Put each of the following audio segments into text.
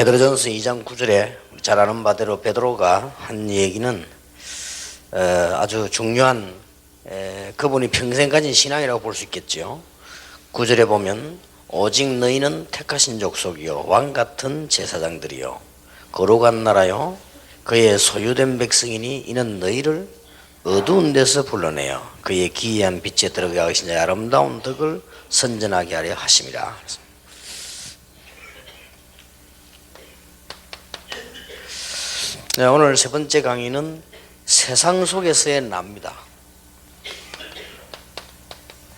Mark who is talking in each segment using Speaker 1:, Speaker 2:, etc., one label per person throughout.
Speaker 1: 베드로전서 2장 9절에 잘 아는 바대로 베드로가 한 얘기는 아주 중요한 그분이 평생 가진 신앙이라고 볼 수 있겠죠. 9절에 보면 오직 너희는 택하신 족속이요 왕같은 제사장들이요 거룩한 나라요 그의 소유된 백성이니 이는 너희를 어두운 데서 불러내어 그의 기이한 빛에 들어가 계신 자의 아름다운 덕을 선전하게 하려 하심이라. 네, 오늘 세 번째 강의는 세상 속에서의 나입니다.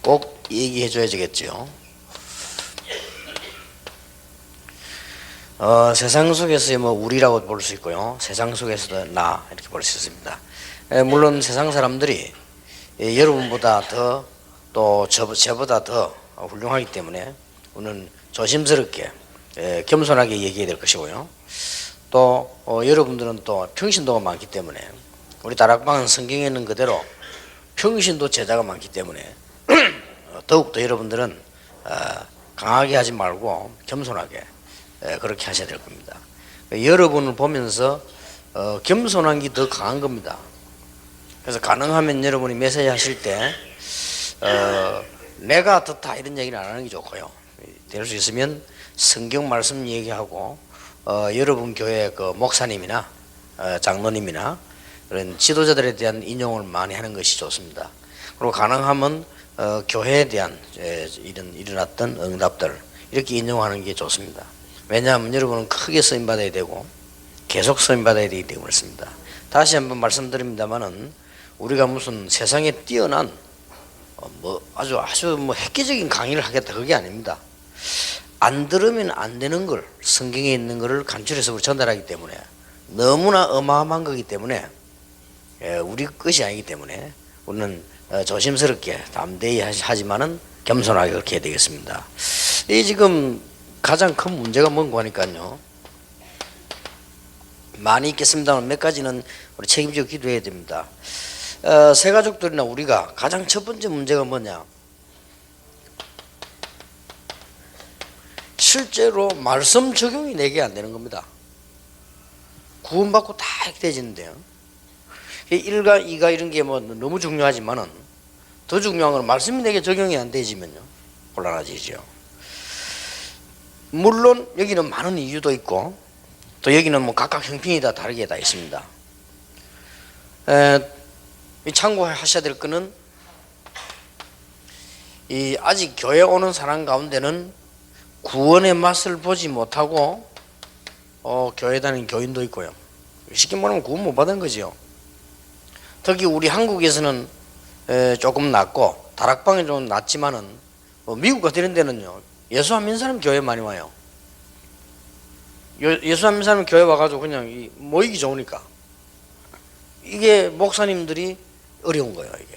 Speaker 1: 꼭 얘기해 줘야 되겠죠. 세상 속에서의 우리라고 볼 수 있고요. 세상 속에서도 나 이렇게 볼 수 있습니다. 물론 세상 사람들이 여러분보다 더 또 저보다 더 훌륭하기 때문에 우리는 조심스럽게 겸손하게 얘기해야 될 것이고요. 또 여러분들은 또 평신도가 많기 때문에 우리 다락방은 성경에 있는 그대로 평신도 제자가 많기 때문에 더욱더 여러분들은 강하게 하지 말고 겸손하게 그렇게 하셔야 될 겁니다. 여러분을 보면서 겸손한 게 더 강한 겁니다. 그래서 가능하면 여러분이 메시지 하실 때 내가 더 이런 얘기는 안 하는 게 좋고요. 될 수 있으면 성경 말씀 얘기하고 여러분 교회 그 목사님이나 장로님이나 그런 지도자들에 대한 인용을 많이 하는 것이 좋습니다. 그리고 가능하면 교회에 대한 일어났던 응답들 이렇게 인용하는 게 좋습니다. 왜냐하면 여러분은 크게 쓰임받아야 되고 계속 쓰임받아야 되기 때문에 그렇습니다. 다시 한번 말씀드립니다만은 우리가 무슨 세상에 뛰어난 아주 획기적인 강의를 하겠다 그게 아닙니다. 안 들으면 안 되는 걸 성경에 있는 것을 간추려서 전달하기 때문에 너무나 어마어마한 거기 때문에 우리 것이 아니기 때문에 우리는 조심스럽게 담대히 하지만은 겸손하게 그렇게 해야 되겠습니다. 이 지금 가장 큰 문제가 뭔가 하니까요. 많이 있겠습니다만 몇 가지는 우리 책임지고 기도해야 됩니다. 새가족들이나 우리가 가장 첫 번째 문제가 뭐냐? 실제로 말씀 적용이 내게 안 되는 겁니다. 구원받고 다 이렇게 되지는데요. 1과 2가 이런 게 너무 중요하지만은 더 중요한 건 말씀이 내게 적용이 안 되지면요. 곤란해지죠. 물론 여기는 많은 이유도 있고 또 여기는 각각 형편이 다 다르게 다 있습니다. 참고하셔야 될 거는 아직 교회 오는 사람 가운데는 구원의 맛을 보지 못하고 교회 다니는 교인도 있고요. 쉽게 말하면 구원 못 받은 거죠. 특히 우리 한국에서는 조금 낫고 다락방이 좀 낫지만은 미국 같은 데는요 예수 안 믿는 사람 교회 많이 와요. 예수 안 믿는 사람 교회 와가지고 그냥 모이기 좋으니까 이게 목사님들이 어려운 거예요 이게.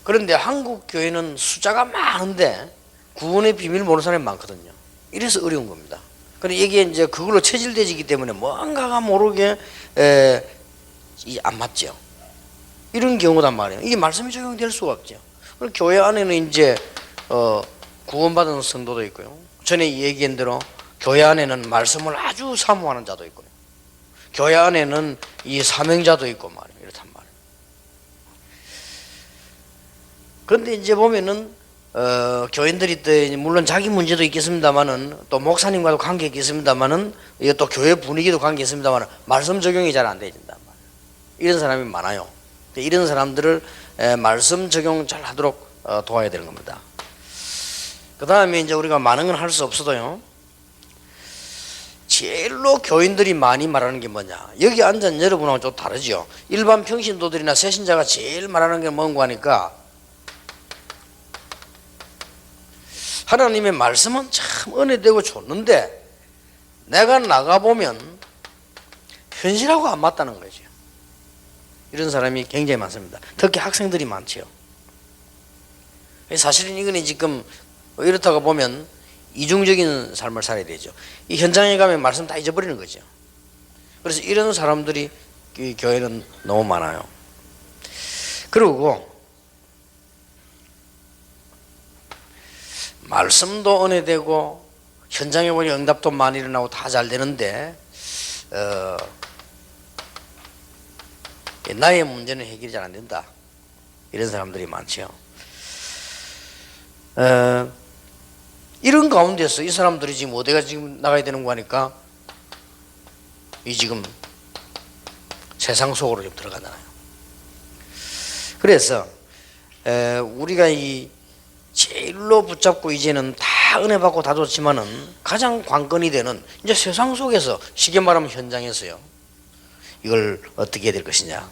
Speaker 1: 그런데 한국 교회는 숫자가 많은데 구원의 비밀을 모르는 사람이 많거든요. 이래서 어려운 겁니다. 그런데 이게 이제 그걸로 체질되지기 때문에 뭔가가 모르게 안 맞죠. 이런 경우단 말이에요. 이게 말씀이 적용될 수가 없죠. 교회 안에는 이제 구원받은 성도도 있고요. 전에 얘기한 대로 교회 안에는 말씀을 아주 사모하는 자도 있고요. 교회 안에는 이 사명자도 있고 말이에요. 이렇단 말이에요. 그런데 이제 보면은 교인들이 또 물론 자기 문제도 있겠습니다만은 또 목사님과도 관계 있겠습니다만은 이게 또 교회 분위기도 관계 있습니다만은 말씀 적용이 잘 안 되진단 말이에요. 이런 사람이 많아요. 이런 사람들을 말씀 적용 잘 하도록 도와야 되는 겁니다. 그 다음에 이제 우리가 많은 건 할 수 없어도요. 제일로 교인들이 많이 말하는 게 뭐냐? 여기 앉은 여러분하고 좀 다르죠. 일반 평신도들이나 새신자가 제일 말하는 게 뭔가 하니까 하나님의 말씀은 참 은혜되고 좋는데 내가 나가보면 현실하고 안 맞다는 거죠. 이런 사람이 굉장히 많습니다. 특히 학생들이 많죠. 사실은 이거는 지금 이렇다고 보면 이중적인 삶을 살아야 되죠. 이 현장에 가면 말씀 다 잊어버리는 거죠. 그래서 이런 사람들이 이 교회는 너무 많아요. 그리고 말씀도 은혜되고 현장에 보니 응답도 많이 일어나고 다 잘 되는데 나의 문제는 해결이 잘 안 된다, 이런 사람들이 많죠. 이런 가운데서 이 사람들이 지금 어디가 지금 나가야 되는 거 하니까 이 지금 세상 속으로 좀 들어가잖아요. 그래서 우리가 이 제일로 붙잡고 이제는 다 은혜 받고 다 좋지만은 가장 관건이 되는 이제 세상 속에서 쉽게 말하면 현장에서요, 이걸 어떻게 해야 될 것이냐,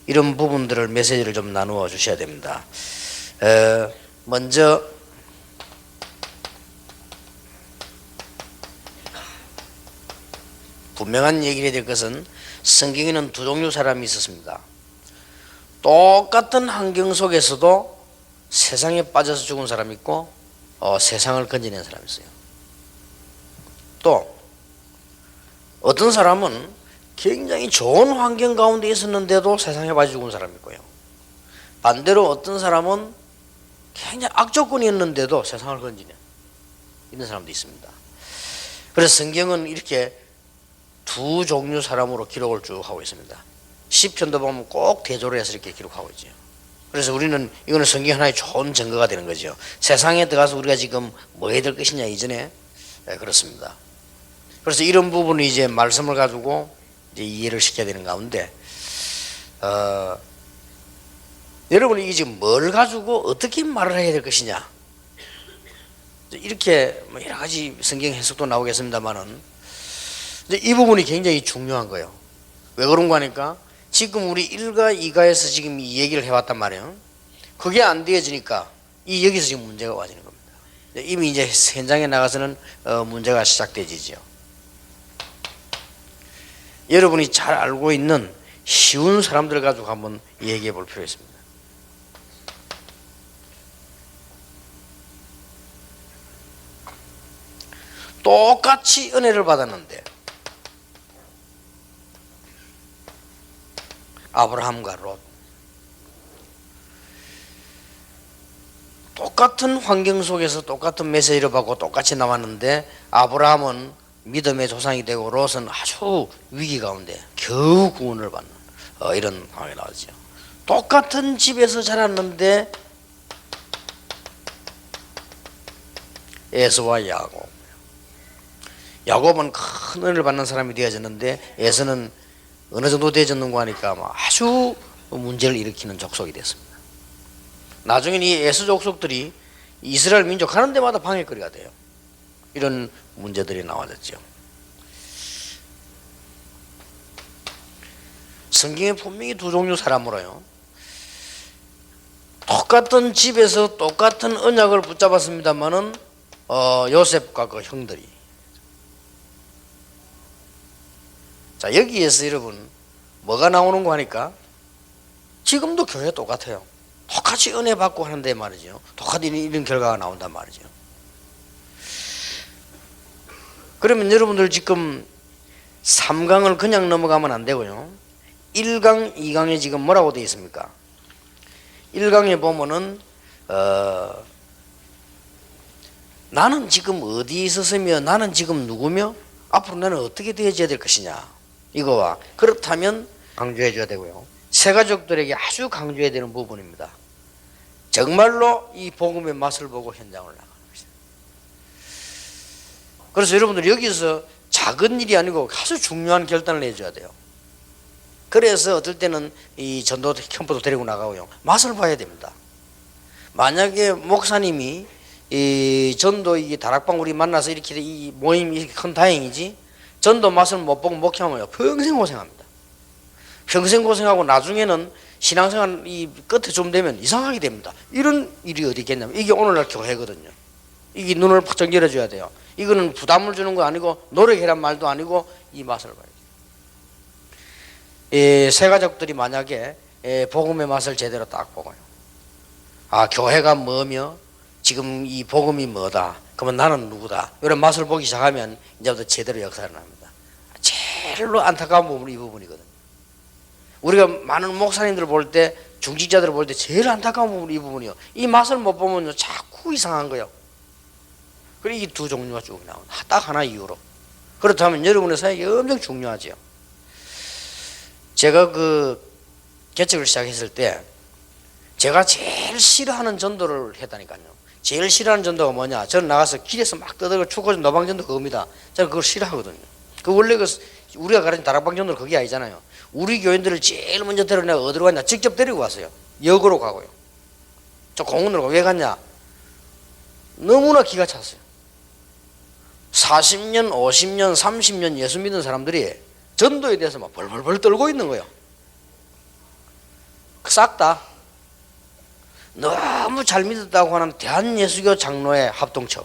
Speaker 1: 이런 부분들을 메시지를 좀 나누어 주셔야 됩니다. 먼저 분명한 얘기를 해야 될 것은 성경에는 두 종류 사람이 있었습니다. 똑같은 환경 속에서도 세상에 빠져서 죽은 사람이 있고 세상을 건져낸 사람이 있어요. 또 어떤 사람은 굉장히 좋은 환경 가운데 있었는데도 세상에 빠져 죽은 사람이 있고요. 반대로 어떤 사람은 굉장히 악조건이었는데도 세상을 건지는 이런 사람도 있습니다. 그래서 성경은 이렇게 두 종류 사람으로 기록을 쭉 하고 있습니다. 시편도 보면 꼭 대조를 해서 이렇게 기록하고 있죠. 그래서 우리는 이거는 성경 하나의 좋은 증거가 되는 거죠. 세상에 들어가서 우리가 지금 뭐 해야 될 것이냐 이전에 그렇습니다. 그래서 이런 부분을 이제 말씀을 가지고 이제 이해를 시켜야 되는 가운데 여러분 이게 지금 뭘 가지고 어떻게 말을 해야 될 것이냐, 이렇게 여러 가지 성경 해석도 나오겠습니다만은 이 부분이 굉장히 중요한 거예요. 왜 그런가 하니까 지금 우리 1가 2가에서 지금 이 얘기를 해왔단 말이에요. 그게 안 되어지니까 여기서 지금 문제가 와지는 겁니다. 이미 이제 현장에 나가서는 문제가 시작되지죠. 여러분이 잘 알고 있는 쉬운 사람들 가지고 한번 얘기해 볼 필요가 있습니다. 똑같이 은혜를 받았는데 아브라함과 롯, 똑같은 환경 속에서 똑같은 메시지를 받고 똑같이 나왔는데 아브라함은 믿음의 조상이 되고 롯은 아주 위기 가운데 겨우 구원을 받는 이런 상황이 나왔죠. 똑같은 집에서 자랐는데 에서와 야곱은 큰 은혜를 받는 사람이 되어졌는데 에서는 어느 정도 되어졌는가 하니까 아주 문제를 일으키는 족속이 됐습니다. 나중에는 이 에서 족속들이 이스라엘 민족 하는 데마다 방해거리가 돼요. 이런 문제들이 나와졌죠. 성경에 분명히 두 종류 사람으로요, 똑같은 집에서 똑같은 언약을 붙잡았습니다만은 요셉과 그 형들이, 자 여기에서 여러분 뭐가 나오는 거 하니까 지금도 교회 똑같아요. 똑같이 은혜 받고 하는데 말이죠, 똑같이 이런 결과가 나온단 말이죠. 그러면 여러분들 지금 3강을 그냥 넘어가면 안 되고요, 1강, 2강에 지금 뭐라고 되어 있습니까? 1강에 보면은 나는 지금 어디에 있었으며 나는 지금 누구며 앞으로 나는 어떻게 되어져야 될 것이냐, 이거와 그렇다면 강조해 줘야 되고요, 새 가족들에게 아주 강조해야 되는 부분입니다. 정말로 이 복음의 맛을 보고 현장을 나가는 것입니다. 그래서 여러분들 여기서 작은 일이 아니고 아주 중요한 결단을 해줘야 돼요. 그래서 어떨 때는 이 전도 캠프도 데리고 나가고요, 맛을 봐야 됩니다. 만약에 목사님이 이 전도 이 다락방 우리 만나서 이렇게 이 모임이 이렇게 큰 다행이지, 전도 맛을 못 보고 목회하면 평생 고생합니다. 평생 고생하고 나중에는 신앙생활 이 끝에 좀 되면 이상하게 됩니다. 이런 일이 어디 있겠냐면 이게 오늘날 교회거든요. 이게 눈을 팍 열어줘야 돼요. 이거는 부담을 주는 거 아니고 노력해란 말도 아니고 이 맛을 봐야 돼요. 새 가족들이 만약에 복음의 맛을 제대로 딱 보고요, 아 교회가 뭐며 지금 이 복음이 뭐다, 그러면 나는 누구다, 이런 맛을 보기 시작하면 이제부터 제대로 역사를 합니다. 제일로 안타까운 부분이 이 부분이거든요. 우리가 많은 목사님들 볼 때, 중직자들을 볼 때 제일 안타까운 부분이 이 부분이요. 이 맛을 못 보면요 자꾸 이상한 거예요. 그리고 이 두 종류가 쭉 나온다. 딱 하나 이유로. 그렇다면 여러분의 사역이 엄청 중요하죠. 제가 그 개척을 시작했을 때 제가 제일 싫어하는 전도를 했다니까요. 제일 싫어하는 전도가 뭐냐? 저는 나가서 길에서 막 떠들고 축구 노방 전도 그겁니다. 저는 그걸 싫어하거든요. 그 원래 그 우리가 가르친 다락방 전도는 그게 아니잖아요. 우리 교인들을 제일 먼저 데려내가 어디로 갔냐? 직접 데리고 왔어요. 역으로 가고요. 저 공원으로 왜 갔냐? 너무나 기가 찼어요. 40년, 50년, 30년 예수 믿는 사람들이 전도에 대해서 막 벌벌벌 떨고 있는 거예요. 싹 다 너무 잘 믿었다고 하는 대한예수교 장로의 합동처,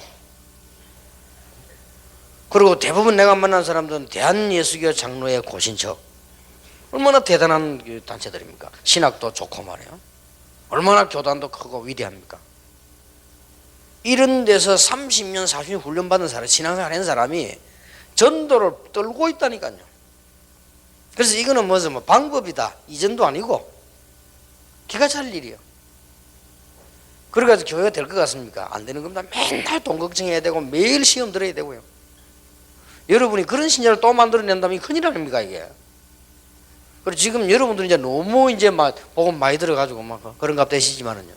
Speaker 1: 그리고 대부분 내가 만난 사람들은 대한예수교 장로의 고신처. 얼마나 대단한 단체들입니까? 신학도 좋고 말이에요. 얼마나 교단도 크고 위대합니까? 이런 데서 30년, 40년 훈련받은 사람, 신앙생활 한 사람이 전도를 떨고 있다니까요. 그래서 이거는 무슨 뭐 방법이다 이전도 아니고 기가 찰 일이에요. 그래가지고 교회가 될 것 같습니까? 안 되는 겁니다. 맨날 돈 걱정해야 되고 매일 시험 들어야 되고요. 여러분이 그런 신자를 또 만들어낸다면 큰일 아닙니까 이게? 그리고 지금 여러분들은 이제 너무 이제 막 복음 많이 들어가지고 막 그런 값 되시지만은요.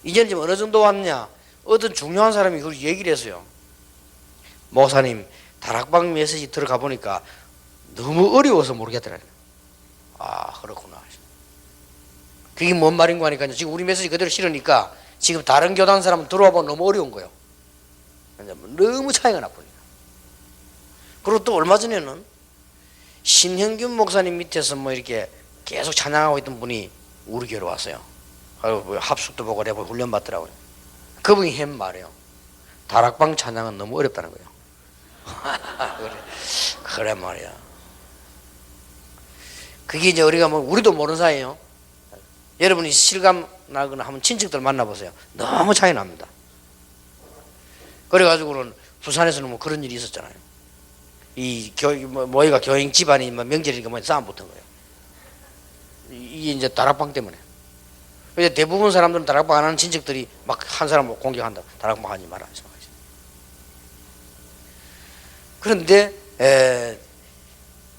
Speaker 1: 이제는 지금 어느 정도 왔냐? 어떤 중요한 사람이 그걸 얘기를 했어요. 목사님, 다락방 메시지 들어가 보니까 너무 어려워서 모르겠더라고요. 아, 그렇구나. 그게 뭔 말인가 하니까요. 지금 우리 메시지 그대로 실으니까 지금 다른 교단 사람은 들어와 보면 너무 어려운 거예요. 너무 차이가 나쁘니까. 그리고 또 얼마 전에는 신형균 목사님 밑에서 뭐 이렇게 계속 찬양하고 있던 분이 우리 교회로 왔어요. 뭐 합숙도 보고 내가 훈련 받더라고요. 그분이 한 말이에요. 다락방 찬양은 너무 어렵다는 거예요. 그래 말이야. 그게 이제 우리가 뭐 우리도 모르는 사이에요. 여러분이 실감 나거나 하면 친척들 만나보세요. 너무 차이 납니다. 그래가지고는 부산에서는 뭐 그런 일이 있었잖아요. 이 모이가 교인 집안이 뭐 명절이니까 뭐 싸움 붙은 거예요. 이게 이제 다락방 때문에. 근데 대부분 사람들은 다락방 안 하는 친척들이 막 한 사람 공격한다. 다락방 하지 마라. 그런데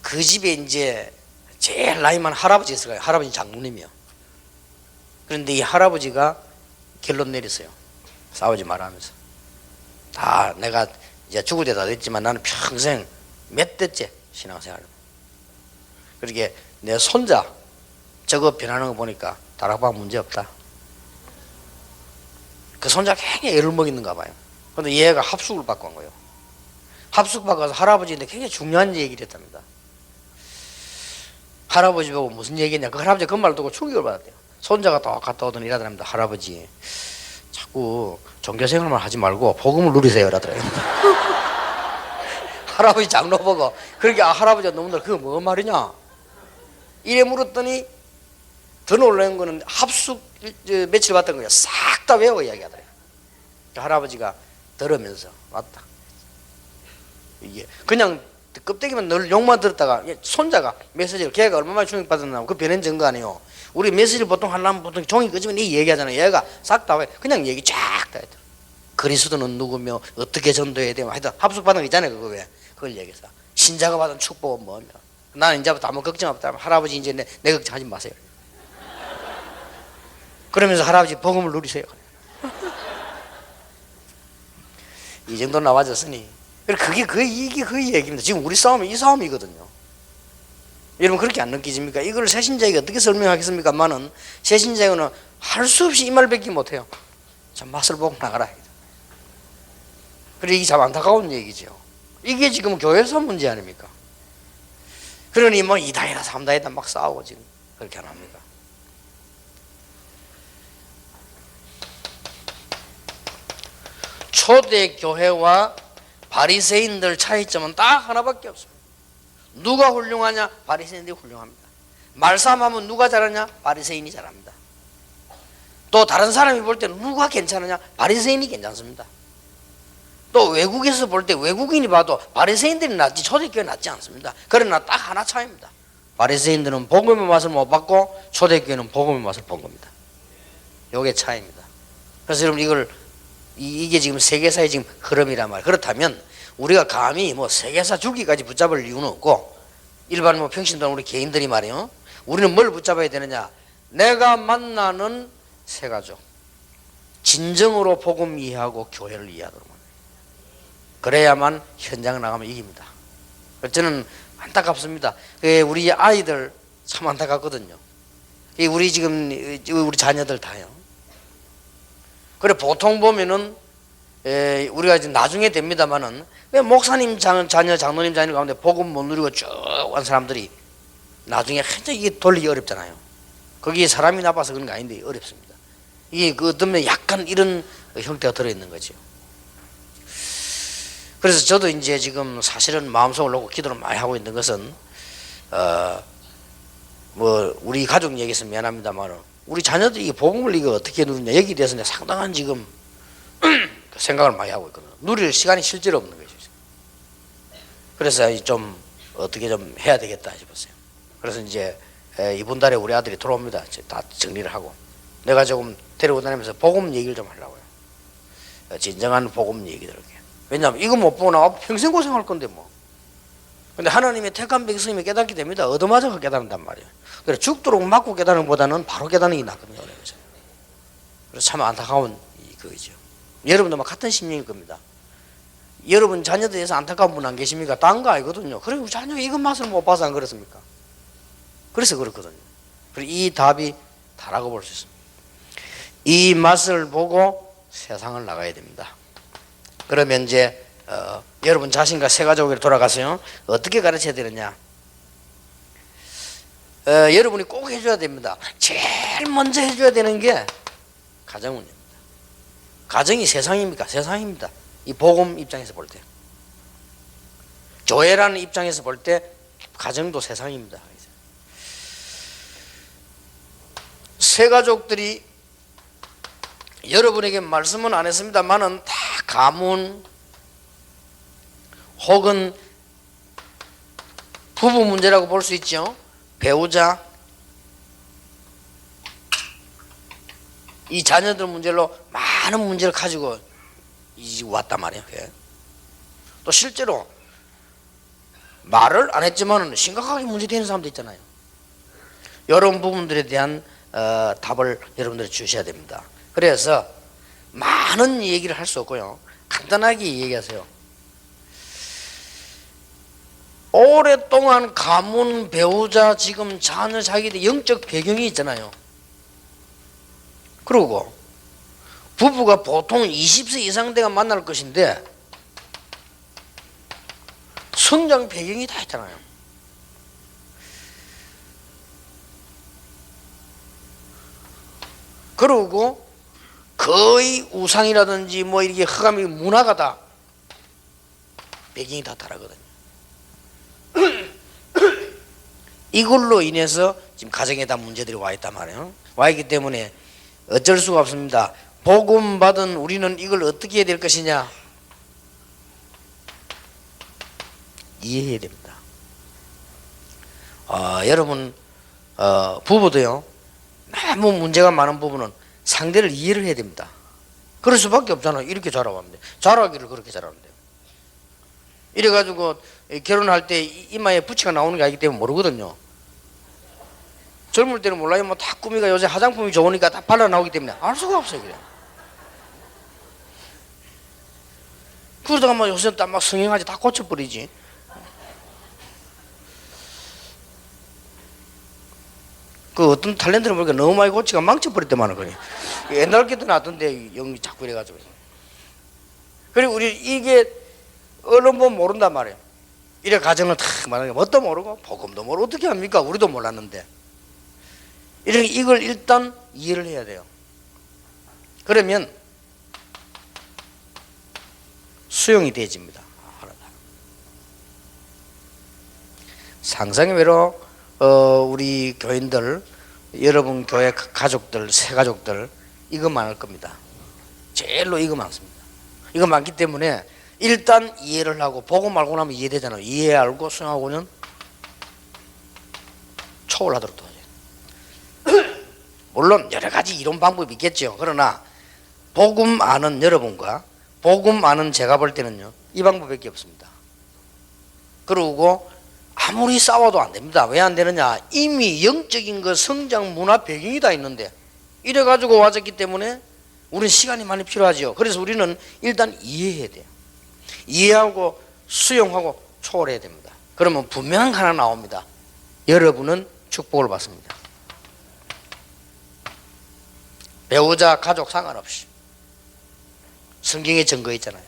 Speaker 1: 그 집에 이제 제일 나이 많은 할아버지 있어요. 할아버지 장로님이요. 그런데 이 할아버지가 결론 내렸어요. 싸우지 마라 하면서. 다 내가 이제 죽을 때 다 됐지만 나는 평생 몇 대째 신앙생활. 그러게 내 손자 저거 변하는 거 보니까 다락방 문제 없다. 그 손자가 굉장히 애를 먹이는가 봐요. 그런데 얘가 합숙을 받고 한 거예요. 합숙 받고 와서 할아버지인데 굉장히 중요한 얘기를 했답니다. 할아버지 보고 무슨 얘기냐. 그 할아버지 그 말을 듣고 충격을 받았대요. 손자가 또 갔다 오더니 이러더랍니다. 할아버지 자꾸 종교생활만 하지 말고 복음을 누리세요 이러더래요. 할아버지 장로 보고 그렇게 할아버지가 놈들 그거 뭐 말이냐 이래 물었더니 더 놀라운 거는 합숙 며칠 받던 거예요. 싹 다 외워 이야기하더래요. 할아버지가 들으면서 맞다. 이게 그냥 껍데기만 늘 욕만 들었다가 손자가 메시지를 걔가 얼마나 충격받았나 그 변한 증거 아니에요. 우리 메시지를 보통 하려면 보통 종이 끄지면 이 얘기하잖아요. 얘가 싹 다 그냥 얘기 쫙 다 했더라. 그리스도는 누구며 어떻게 전도해야 되며 하여튼 합숙 받은 거 있잖아요. 그거 왜 그걸 얘기해서 신자가 받은 축복은 뭐냐. 나는 이제부터 아무 걱정 없다. 할아버지 이제 내 걱정하지 마세요. 그러면서 할아버지 복음을 누리세요. 이 정도 나와졌으니 이게 그 얘기입니다. 지금 우리 싸움은 이 싸움이거든요. 여러분 그렇게 안 느끼십니까? 이걸 새신자에게 어떻게 설명하겠습니까만은 새신자에게는 할 수 없이 이 말밖에 못해요. 참 맛을 보고 나가라. 그래 이게 참 안타까운 얘기죠. 이게 지금 교회에서 문제 아닙니까? 그러니 뭐 이다이다 삼다이다 막 싸우고 지금 그렇게 안 합니까? 초대교회와 바리새인들 차이점은 딱 하나밖에 없습니다. 누가 훌륭하냐? 바리새인들이 훌륭합니다. 말싸움하면 누가 잘하냐? 바리새인이 잘합니다. 또 다른 사람이 볼 때 누가 괜찮으냐? 바리새인이 괜찮습니다. 또 외국에서 볼 때 외국인이 봐도 바리새인들이 낫지 초대교회 낫지 않습니다. 그러나 딱 하나 차이입니다. 바리새인들은 복음의 맛을 못 받고 초대교회는 복음의 맛을 본 겁니다. 요게 차이입니다. 그래서 여러분 이걸 이게 지금 세계사의 지금 흐름이란 말이에요. 그렇다면 우리가 감히 뭐 세계사 줄기까지 붙잡을 이유는 없고, 일반 뭐 평신도는 우리 개인들이 말이에요. 우리는 뭘 붙잡아야 되느냐? 내가 만나는 새가족, 진정으로 복음 이해하고 교회를 이해하도록. 그래야만 현장에 나가면 이깁니다. 저는 안타깝습니다. 우리 아이들 참 안타깝거든요. 우리 지금 우리 자녀들 다요. 그래 보통 보면은 우리가 이제 나중에 됩니다만은 왜 목사님 자녀, 장로님 자녀 가운데 복음 못 누리고 쭉 한 사람들이 나중에 굉장히 이게 돌리기 어렵잖아요. 거기에 사람이 나빠서 그런 거 아닌데 어렵습니다. 이게 그 어떤 약간 이런 형태가 들어있는 거죠. 그래서 저도 이제 지금 사실은 마음속을 놓고 기도를 많이 하고 있는 것은 뭐 우리 가족 얘기해서 미안합니다만 우리 자녀들이 복음을 이거 어떻게 누리냐 여기에 대해서 내가 상당한 지금 생각을 많이 하고 있거든요. 누릴 시간이 실제로 없는 거죠. 그래서 좀 어떻게 좀 해야 되겠다 싶었어요. 그래서 이제 이번 달에 우리 아들이 돌아옵니다. 다 정리를 하고 내가 조금 데리고 다니면서 복음 얘기를 좀 하려고요. 진정한 복음 얘기들. 왜냐하면 이거 못 보고 나 평생 고생할 건데 뭐. 근데 하나님의 택한 백성이면 깨닫게 됩니다. 얻어맞아서 깨닫는단 말이에요. 그래서 죽도록 맞고 깨닫는 것보다는 바로 깨닫는 게 낫거든요. 그래서 참 안타까운 그거죠. 여러분도 막 같은 심령일 겁니다. 여러분 자녀들에서 안타까운 분 안 계십니까? 딴 거 아니거든요. 그래 우리 자녀가 이거 맛을 못 봐서 안 그렇습니까? 그래서 그렇거든요. 그리고 이 답이 다라고 볼 수 있습니다. 이 맛을 보고 세상을 나가야 됩니다. 그러면 이제 여러분 자신과 새 가족에게 돌아가서요 어떻게 가르쳐야 되느냐? 여러분이 꼭 해줘야 됩니다. 제일 먼저 해줘야 되는 게 가정 문제입니다. 가정이 세상입니까? 세상입니다. 이 복음 입장에서 볼 때, 교회라는 입장에서 볼 때 가정도 세상입니다. 새 가족들이 여러분에게 말씀은 안 했습니다만은 다 가문 혹은 부부 문제라고 볼 수 있죠. 배우자, 이 자녀들 문제로 많은 문제를 가지고 왔단 말이에요. 또 실제로 말을 안 했지만 심각하게 문제되는 사람도 있잖아요. 이런 부분들에 대한 답을 여러분들이 주셔야 됩니다. 그래서 많은 얘기를 할 수 없고요. 간단하게 얘기하세요. 오랫동안 가문, 배우자, 지금 자녀, 자기들 영적 배경이 있잖아요. 그리고 부부가 보통 20세 이상 돼가 만날 것인데 성장 배경이 다 있잖아요. 그리고 거의 우상이라든지 뭐 이렇게 흑암이 문화가 다 배경이 다 다르거든요. 이걸로 인해서 지금 가정에다 문제들이 와 있단 말이에요. 와 있기 때문에 어쩔 수가 없습니다. 복음 받은 우리는 이걸 어떻게 해야 될 것이냐? 이해해야 됩니다. 여러분 부부도요. 너무 문제가 많은 부분은 상대를 이해를 해야 됩니다. 그럴 수밖에 없잖아요. 이렇게 자라왔는데 자라기를 그렇게 자라는데요. 이래가지고 결혼할 때 이마에 부치가 나오는 게 아니기 때문에 모르거든요. 젊을 때는 몰라요. 뭐 다 꾸미가 요새 화장품이 좋으니까 다 발라 나오기 때문에 알 수가 없어요. 그냥. 그러다가 막 요새 막 성형하지 다 고쳐버리지. 그 어떤 탤런트를 보니까 너무 많이 고치가 망쳐버렸더만은 그래. 옛날 게도 놨던데 영이 자꾸 이래가지고. 그리고 우리 이게 언론 보면 모른단 말이에요. 이래 가정을 탁 말하는 게 뭣도 모르고 복음도 모르고 어떻게 합니까? 우리도 몰랐는데. 이걸 일단 이해를 해야 돼요. 그러면 수용이 되어집니다. 상상의 외로 우리 교인들, 여러분 교회 가족들, 새 가족들 이거 많을 겁니다. 제일로 이거 많습니다. 이거 많기 때문에 일단 이해를 하고 보고 말고 나면 이해되잖아요. 이해하고 수용하고는 초월하도록 도와줘요. 물론 여러 가지 이론 방법이 있겠죠. 그러나 복음 아는 여러분과 복음 아는 제가 볼 때는요, 이 방법밖에 없습니다. 그리고 아무리 싸워도 안 됩니다. 왜 안 되느냐? 이미 영적인 그 성장 문화 배경이 다 있는데 이래가지고 와졌기 때문에 우리는 시간이 많이 필요하죠. 그래서 우리는 일단 이해해야 돼요. 이해하고 수용하고 초월해야 됩니다. 그러면 분명한 하나 나옵니다. 여러분은 축복을 받습니다. 배우자, 가족 상관없이. 성경에 증거 있잖아요.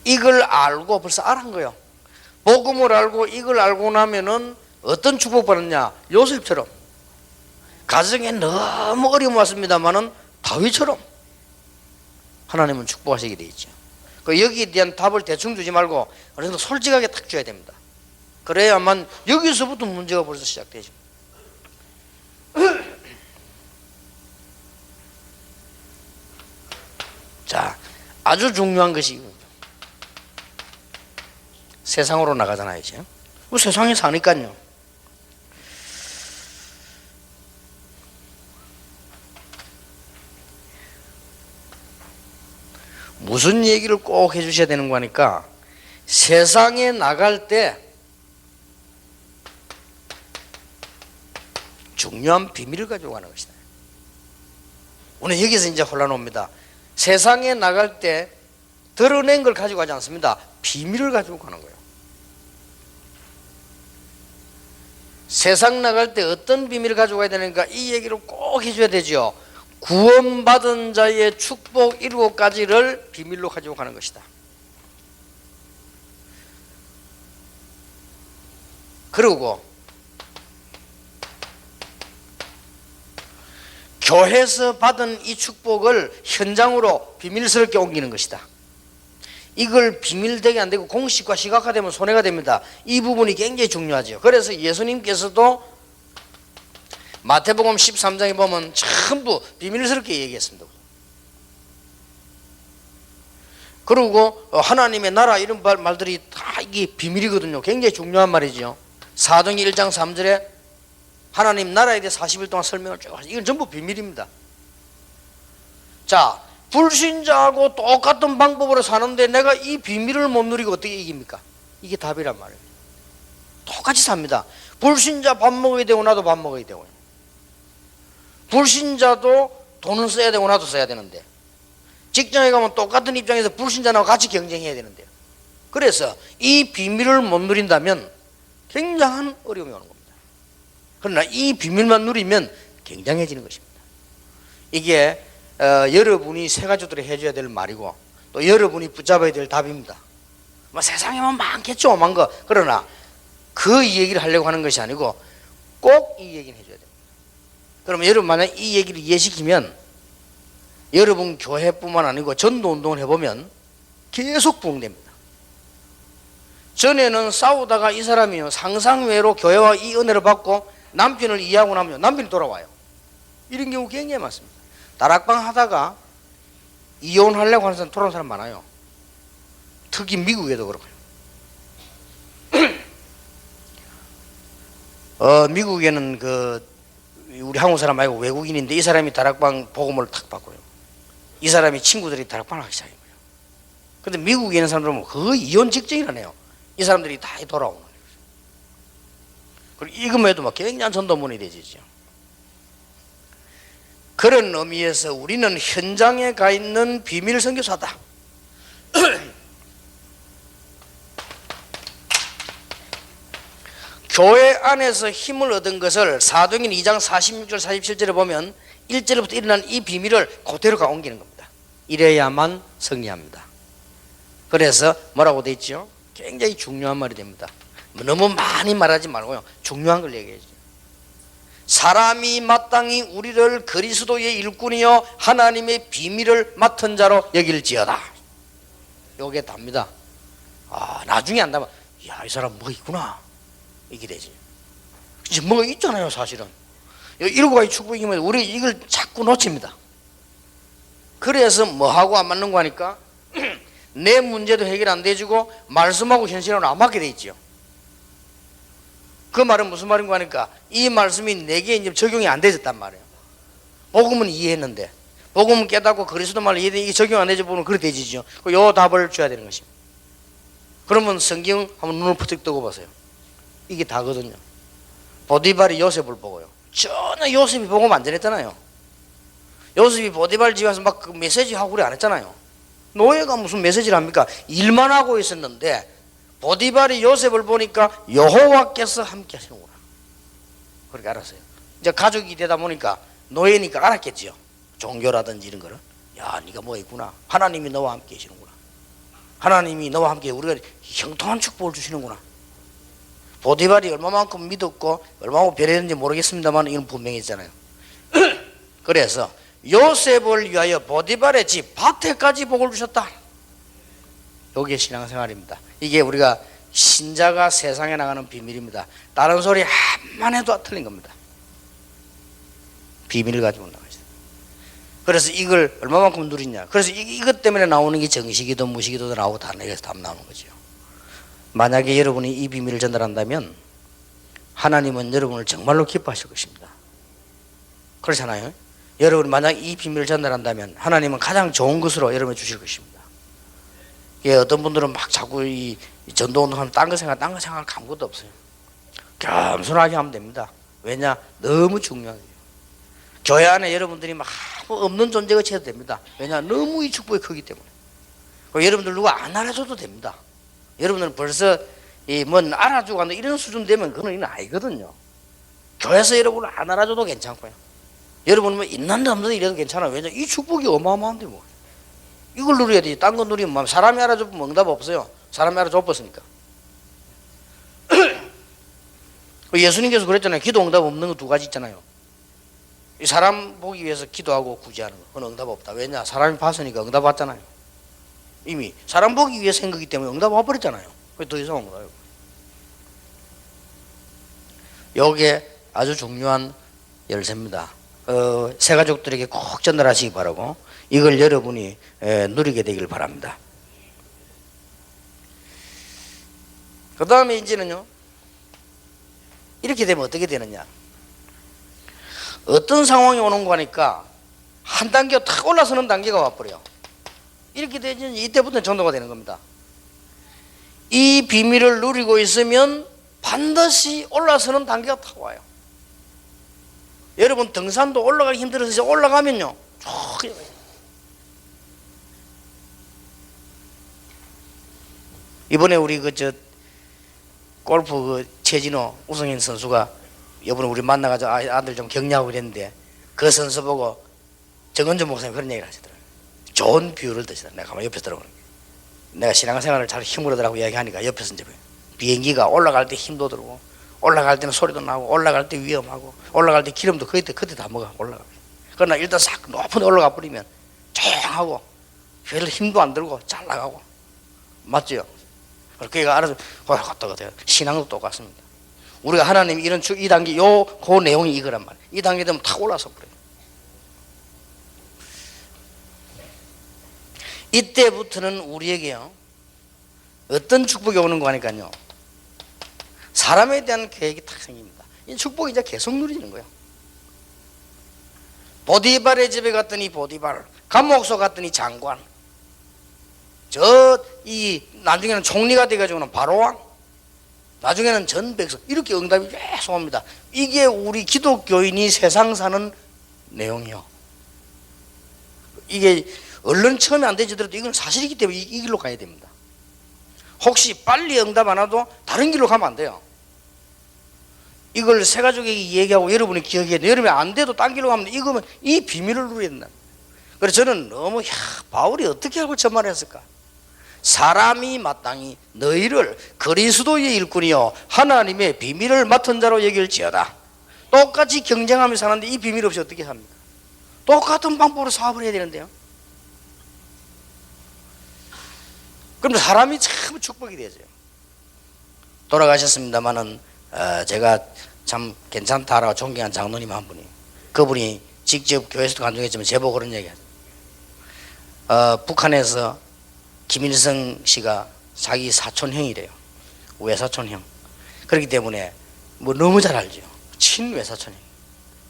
Speaker 1: 이걸 알고 벌써 알은 거예요. 복음을 알고 이걸 알고 나면은 어떤 축복 받느냐? 요셉처럼 가정에 너무 어려움 왔습니다만은 다윗처럼 하나님은 축복하시게 돼 있죠. 여기에 대한 답을 대충 주지 말고 어느 정도 솔직하게 딱 줘야 됩니다. 그래야만 여기서부터 문제가 벌써 시작되죠. 자, 아주 중요한 것이 세상으로 나가잖아요. 이제 세상에 사니까요. 무슨 얘기를 꼭 해주셔야 되는 거니까 세상에 나갈 때 중요한 비밀을 가지고 가는 것이다. 오늘 여기서 이제 혼란 옵니다. 세상에 나갈 때 드러낸 걸 가지고 가지 않습니다. 비밀을 가지고 가는 거예요. 세상 나갈 때 어떤 비밀을 가지고 가야 되는가, 이 얘기를 꼭 해줘야 되죠. 구원받은 자의 축복 7가지를 비밀로 가지고 가는 것이다. 그리고 교회에서 받은 이 축복을 현장으로 비밀스럽게 옮기는 것이다. 이걸 비밀되게 안 되고 공식과 시각화되면 손해가 됩니다. 이 부분이 굉장히 중요하죠. 그래서 예수님께서도 마태복음 13장에 보면 전부 비밀스럽게 얘기했습니다. 그리고 하나님의 나라 이런 말들이 다 이게 비밀이거든요. 굉장히 중요한 말이죠. 사도행전 1장 3절에 하나님 나라에 대해 40일 동안 설명을 쭉 하시죠. 이건 전부 비밀입니다. 자, 불신자하고 똑같은 방법으로 사는데 내가 이 비밀을 못 누리고 어떻게 이깁니까? 이게 답이란 말이에요. 똑같이 삽니다. 불신자 밥 먹어야 되고 나도 밥 먹어야 되고요. 불신자도 돈을 써야 되고 나도 써야 되는데, 직장에 가면 똑같은 입장에서 불신자하고 같이 경쟁해야 되는데요. 그래서 이 비밀을 못 누린다면 굉장한 어려움이 오는 겁니다. 그러나 이 비밀만 누리면 굉장해지는 것입니다. 이게 여러분이 새가족들이 해줘야 될 말이고 또 여러분이 붙잡아야 될 답입니다. 뭐 세상에만 많겠죠, 오만 거. 그러나 그 얘기를 하려고 하는 것이 아니고 꼭 이 얘기는 해줘야 됩니다. 그러면 여러분 만약 이 얘기를 이해시키면 여러분 교회뿐만 아니고 전도운동을 해보면 계속 부흥됩니다. 전에는 싸우다가 이 사람이요 상상외로 교회와 이 은혜를 받고 남편을 이해하고 나면 남편이 돌아와요. 이런 경우 굉장히 많습니다. 다락방 하다가 이혼하려고 하는 사람 돌아오는 사람 많아요. 특히 미국에도 그렇고요. 미국에는 우리 한국 사람 말고 외국인인데 이 사람이 다락방 복음을 탁 받고요. 이 사람이 친구들이 다락방을 하기 시작한 거예요. 근데 미국에 있는 사람들은 거의 이혼 직전이라네요. 이 사람들이 다 돌아오는 거예요. 그리고 이것만 해도 막 굉장한 전도문이 되지죠. 그런 의미에서 우리는 현장에 가 있는 비밀 선교사다. 교회 안에서 힘을 얻은 것을 사도행전 2장 46절 47절에 보면 1절부터 일어난 이 비밀을 그대로 가 옮기는 겁니다. 이래야만 승리합니다. 그래서 뭐라고 돼 있죠? 굉장히 중요한 말이 됩니다. 너무 많이 말하지 말고요, 중요한 걸 얘기해야죠. 사람이 마땅히 우리를 그리스도의 일꾼이요 하나님의 비밀을 맡은 자로 여길지어다. 요게 답니다. 나중에 안다면 야, 이 사람 뭐가 있구나 이게 되지. 이제 뭐가 있잖아요. 사실은 이러고 가야 축복이면 우리 이걸 자꾸 놓칩니다. 그래서 뭐하고 안 맞는 거 하니까 내 문제도 해결 안 돼지고 말씀하고 현실하고는 안 맞게 돼 있죠. 그 말은 무슨 말인가 하니까 이 말씀이 내게 이제 적용이 안 되졌단 말이에요. 복음은 이해했는데, 복음은 깨닫고 그리스도 말을 이해 적용 안 해줘 보면 그래 되지죠. 요 답을 줘야 되는 것입니다. 그러면 성경 한번 눈을 부쩍 뜨고 보세요. 이게 다거든요. 보디발이 요셉을 보고요. 전혀 요셉이 복음 안 전했잖아요. 요셉이 보디발 집에 와서 막 그 메시지 하고 그래 안 했잖아요. 노예가 무슨 메시지를 합니까? 일만 하고 있었는데 보디발이 요셉을 보니까 여호와께서 함께 하시는구나. 그렇게 알았어요. 이제 가족이 되다 보니까 노예니까 알았겠지요. 종교라든지 이런 거를. 야, 네가 뭐 있구나. 하나님이 너와 함께 계시는구나. 하나님이 너와 함께 우리가 형통한 축복을 주시는구나. 보디발이 얼마만큼 믿었고 얼마만큼 배려했는지 모르겠습니다만 이건 분명히 있잖아요. 그래서 요셉을 위하여 보디발의 집 밭에까지 복을 주셨다. 이게 신앙생활입니다. 이게 우리가 신자가 세상에 나가는 비밀입니다. 다른 소리 한만 해도 틀린 겁니다. 비밀을 가지고 나가야 돼요. 그래서 이걸 얼마만큼 누리냐. 그래서 이것 때문에 나오는 게 정시기도 무시기도도 나오고 다 나오는 거죠. 만약에 여러분이 이 비밀을 전달한다면 하나님은 여러분을 정말로 기뻐하실 것입니다. 그렇잖아요. 여러분이 만약 이 비밀을 전달한다면 하나님은 가장 좋은 것으로 여러분을 주실 것입니다. 예, 어떤 분들은 막 자꾸 이 전도운동하면 딴 거 생각할 아무것도 없어요. 겸손하게 하면 됩니다. 왜냐? 너무 중요해요. 교회 안에 여러분들이 막 없는 존재가 쳐도 됩니다. 왜냐? 너무 이 축복이 크기 때문에. 여러분들 누가 안 알아줘도 됩니다. 여러분들은 벌써 뭐 알아주고 한다 이런 수준 되면 그건 아니거든요. 교회에서 여러분을 안 알아줘도 괜찮고요. 여러분은 뭐 있는데 없는데 이래도 괜찮아요. 왜냐? 이 축복이 어마어마한데 뭐. 이걸 누려야 되지. 딴 거 누리면 사람이 알아주면 응답 없어요. 사람이 알아줘버렸으니까. 예수님께서 그랬잖아요. 기도 응답 없는 거 두 가지 있잖아요. 이 사람 보기 위해서 기도하고 구제하는 거. 그건 응답 없다. 왜냐? 사람이 봤으니까 응답 왔잖아요. 이미 사람 보기 위해서 한 거기 때문에 응답 와버렸잖아요. 그게 더 이상한 거예요. 이게 아주 중요한 열쇠입니다. 새 가족들에게 꼭 전달하시기 바라고 이걸 여러분이 누리게 되길 바랍니다. 그 다음에 이제는요, 이렇게 되면 어떻게 되느냐. 어떤 상황이 오는 거니까 한 단계 탁 올라서는 단계가 와버려요. 이렇게 되면 이때부터는 전도가 되는 겁니다. 이 비밀을 누리고 있으면 반드시 올라서는 단계가 탁 와요. 여러분 등산도 올라가기 힘들어서 이제 올라가면요 쭉 이번에 우리 골프 최진호 우승인 선수가 이번에 우리 만나가지고 아들 좀 격려하고 그랬는데 그 선수 보고 정은주 목사님 그런 얘기를 하시더라고요. 좋은 비유를 드시더라고요. 내가 가만히 옆에서 들어보는 거예요. 내가 신앙생활을 잘 힘으로 더라고 이야기하니까 옆에서 이제 비행기가 올라갈 때 힘도 들고 올라갈 때는 소리도 나고 올라갈 때 위험하고 올라갈 때 기름도 그때 다 먹어 올라가. 그러나 일단 싹 높은 데 올라가 버리면 조용하고 별 힘도 안 들고 잘 나가고 맞죠? 그러니까 알아서 갔다 가세요. 신앙도 똑같습니다. 우리가 하나님 이런 이 단계 그 내용이 이거란 말이에요. 이 단계 되면 탁 올라서 버려요. 이때부터는 우리에게요 어떤 축복이 오는 거 하니까요 사람에 대한 계획이 탁 생깁니다. 이 축복이 이제 계속 누리는 거예요. 보디발의 집에 갔더니 보디발, 감옥소 갔더니 장관, 나중에는 총리가 돼가지고는 바로왕, 나중에는 전 백성, 이렇게 응답이 계속 옵니다. 이게 우리 기독교인이 세상 사는 내용이요. 이게 얼른 처음에 안 되지더라도 이건 사실이기 때문에 이 길로 가야 됩니다. 혹시 빨리 응답 안 와도 다른 길로 가면 안 돼요. 이걸 새 가족에게 얘기하고 여러분이 기억해야 돼요. 여러분이 안 돼도 딴 길로 가면 이거면 이 비밀을 누려야 된다. 그래서 저는 너무 바울이 어떻게 하고 저 말을 했을까. 사람이 마땅히 너희를 그리스도의 일꾼이요 하나님의 비밀을 맡은 자로 여길지어다. 똑같이 경쟁하며 사는데 이 비밀 없이 어떻게 삽니까? 똑같은 방법으로 사업을 해야 되는데요. 그럼 사람이 참 축복이 되죠. 돌아가셨습니다마는 제가 참 괜찮다라고 존경한 장로님 한 분이, 그분이 직접 교회에서도 간증했지만 제보고 그런 얘기 하죠. 북한에서 김일성 씨가 자기 사촌형이래요. 외사촌형. 그렇기 때문에 뭐 너무 잘 알죠. 친외사촌형.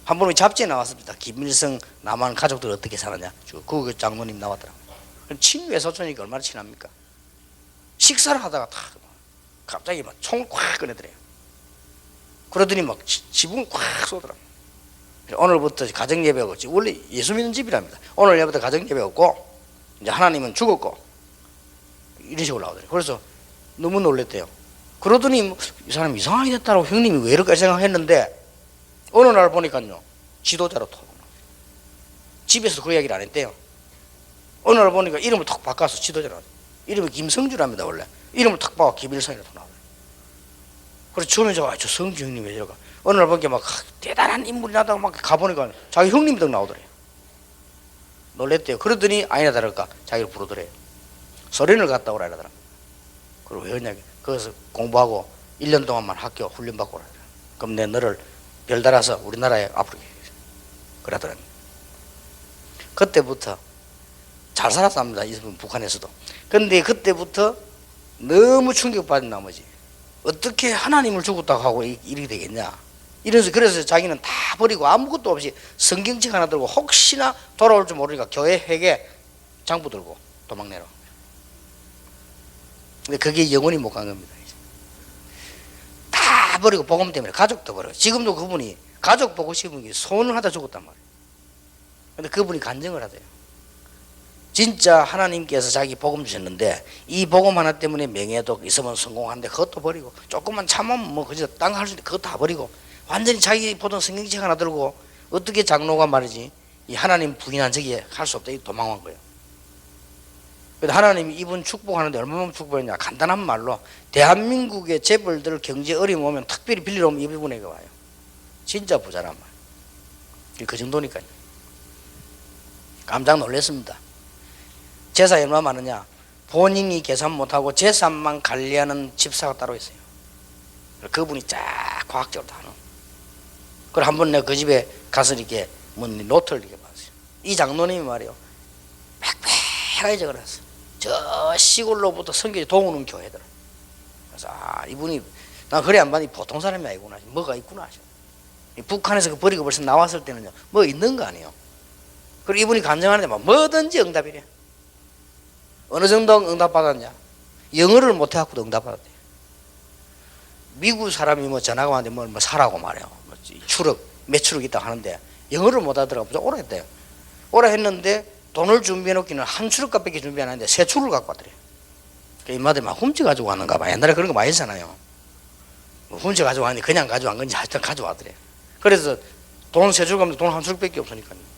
Speaker 1: 한 번은 잡지에 나왔습니다. 김일성 남한 가족들 어떻게 사느냐. 그 장로님 나왔더라고요. 친외 사촌이니까 얼마나 친합니까? 식사를 하다가 갑자기 막 총을 콱 꺼내더래요. 그러더니 막 지붕을 콱 쏘더라고요. 오늘부터 가정 예배하고, 원래 예수 믿는 집이랍니다. 오늘 예배부터 가정 예배 없고 이제 하나님은 죽었고 이런 식으로 나오더래요. 그래서 너무 놀랬대요. 그러더니 이 사람이 이상하게 됐다고 형님이 왜 이럴까 생각했는데 어느 날 보니까요 지도자로 톡 집에서 그 이야기를 안 했대요. 어느 날 보니까 이름을 톡 바꿔서 지도자로, 이름이 김성주랍니다. 원래 이름을 탁 바꿔 김일성이라고 나와요. 그래서 처음에 저 성주 형님이 왜 저러까, 어느 날 보니까 막 대단한 인물이 나다고 막 가보니까 자기 형님이 딱 나오더래요. 놀랬대요. 그러더니 아니나 다를까 자기를 부르더래요. 소련을 갔다 오라 이러더라. 그리고 왜 그러냐, 거기서 공부하고 1년 동안만 학교 훈련 받고 오라. 그럼 내 너를 별달아서 우리나라에 앞으로 그러더라고요. 그때부터 잘 살았답니다. 이분 북한에서도. 근데 그때부터 너무 충격받은 나머지 어떻게 하나님을 죽었다고 하고 이렇게 되겠냐 이래서, 그래서 자기는 다 버리고 아무것도 없이 성경책 하나 들고 혹시나 돌아올 줄 모르니까 교회 회계 장부 들고 도망내러. 근데 그게 영원히 못 간 겁니다. 다 버리고 복음 때문에 가족도 버려. 지금도 그분이 가족 보고 싶은 게 소원을 하다 죽었단 말이에요. 근데 그분이 간증을 하대요. 진짜 하나님께서 자기 복음 주셨는데 이 복음 하나 때문에 명예도 있으면 성공하는데 그것도 버리고, 조금만 참으면 뭐 그저 딴 거 할 수 있는데 그거 다 버리고 완전히 자기 보던 성경책 하나 들고, 어떻게 장로가 말이지 이 하나님 부인한 적이 할 수 없다 이 도망한 거예요. 그래서 하나님이 이분 축복하는데 얼마나 축복했냐, 간단한 말로 대한민국의 재벌들 경제 어려움 오면 특별히 빌리러 오면 이분에게 와요. 진짜 부자란 말. 그 정도니까요. 깜짝 놀랐습니다. 재산이 얼마나 많으냐, 본인이 계산 못하고 재산만 관리하는 집사가 따로 있어요. 그분이 쫙 과학적으로 다 하는. 그걸 한번 내가 그 집에 가서 이렇게 노트를 이렇게 봤어요. 이 장로님이 말이에요, 빽빽하게 적어놨어. 저 시골로부터 성경이 동오는 교회들. 그래서 이분이 나 그래 안 봐니 보통 사람이 아니구나, 뭐가 있구나. 북한에서 그 버리고 벌써 나왔을 때는요 뭐 있는 거 아니에요. 그리고 이분이 간증하는데 막 뭐든지 응답이래. 어느 정도 응답 받았냐, 영어를 못해갖고도 응답 받았대요. 미국 사람이 뭐 전화가 왔는데 뭐 사라고 말해요. 뭐 추럭 몇 추럭 있다고 하는데 영어를 못하더라고. 오라 했대요. 오라 했는데 돈을 준비해 놓기는 한 추럭값밖에 준비 안 하는데 세 추럭을 갖고 왔더래요. 그 인마들 막 훔쳐 가지고 왔는가 봐. 옛날에 그런 거 많이 했잖아요. 뭐 훔쳐 가지고 왔는데 그냥 가져간 건지 하여튼 가져왔더래요. 그래서 돈 세 추럭 가면 돈 한 추럭밖에 없으니까요.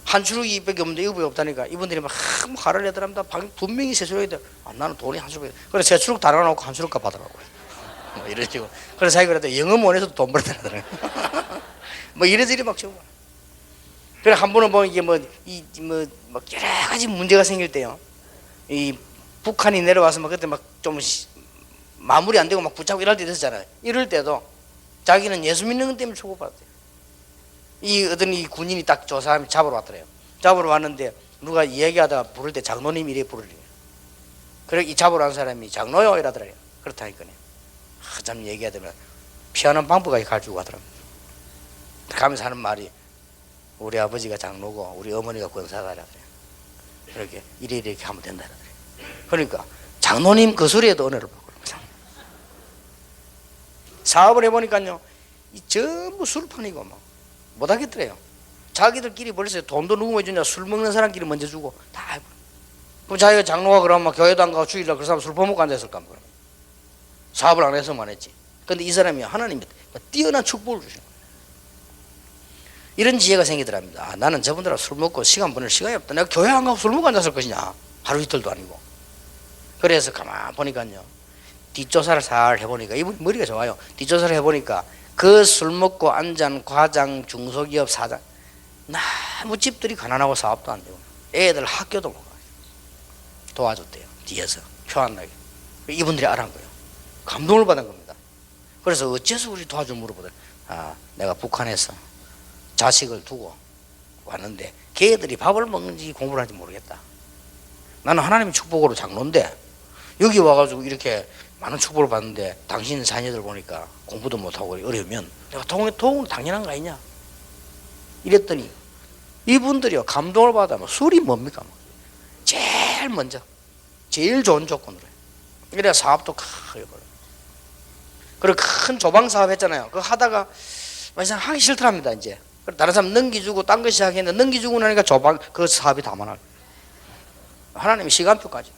Speaker 1: 한 추럭이 밖에 없는데 이거밖에 없다니까 이분들이 막 화를 내더랍니다. 분명히 세 추럭인데 나는 돈이 한 추럭. 그래서 세 추럭 달아놓고 한 추럭 갚아더라고요. 뭐 이런 식으로. 그래서 자기가 그랬더니 영어원에서도 돈 벌더라고요. 뭐 이래저래 막 치고. 그래 한 번은 뭐 이게 뭐 여러 가지 문제가 생길 때요. 이 북한이 내려와서 막 그때 막 좀 마무리 안 되고 막 붙잡고 이럴 때 있었잖아요. 이럴 때도 자기는 예수 믿는 것 때문에 축복받았대요. 이 어떤 이 군인이 딱 저 사람이 잡으러 왔더래요. 잡으러 왔는데 누가 이야기하다가 부를 때 장로님이 이래 부르래요. 그래 이 잡으러 온 사람이 장로요 이러더래요. 그렇다니까요. 참 얘기하다면 피하는 방법까지 가르치고 가더랍니다. 가면서 하는 말이 우리 아버지가 장로고 우리 어머니가 권사가라 그래요. 이렇게 이렇게 하면 된다 그래요. 그러니까 장로님 그 소리에도 은혜를 받고 그럽니다. 사업을 해보니까요 이 전부 술판이고 막 못하겠더래요. 자기들끼리 벌써 돈도 누구 해주냐, 술 먹는 사람끼리 먼저 주고 다 해버려. 그럼 자기가 장로가 그러면 교회도 안 가고 주일날 그 사람 술 퍼먹고 앉아있을까 뭐. 사업을 안 해서만 했지. 근데 이 사람이 하나님이 뛰어난 축복을 주시는 거예요. 이런 지혜가 생기더랍니다. 나는 저분들하고 술 먹고 시간 보낼 시간이 없다. 내가 교회 안 가고 술 먹고 앉았을 것이냐, 하루 이틀도 아니고. 그래서 가만 보니까요 뒷조사를 잘 해보니까 이분 머리가 좋아요. 뒷조사를 해보니까 그 술 먹고 앉은 과장, 중소기업 사장 너무 집들이 가난하고 사업도 안 되고 애들 학교도 못 가요. 도와줬대요. 뒤에서 표 안 나게. 이분들이 알아한 거예요. 감동을 받은 겁니다. 그래서 어째서 우리 도와주면 물어보더니 내가 북한에서 자식을 두고 왔는데 걔들이 밥을 먹는지 공부를 하는지 모르겠다. 나는 하나님의 축복으로 장로인데 여기 와가지고 이렇게 많은 축복을 받는데 당신 자녀들 보니까 공부도 못하고 어려우면 내가 도움이 당연한 거 아니냐. 이랬더니 이분들이요 감동을 받아 술이 뭡니까? 제일 먼저 제일 좋은 조건으로 해요. 이래야 사업도 크게 벌어요. 그리고 큰 조방 사업 했잖아요. 그거 하다가 이상 하기 싫더랍니다. 이제 다른 사람 넘기주고 딴 거 시작했는데 넘기주고 나니까 조방 그 사업이 다 많아요. 하나님이 시간표까지.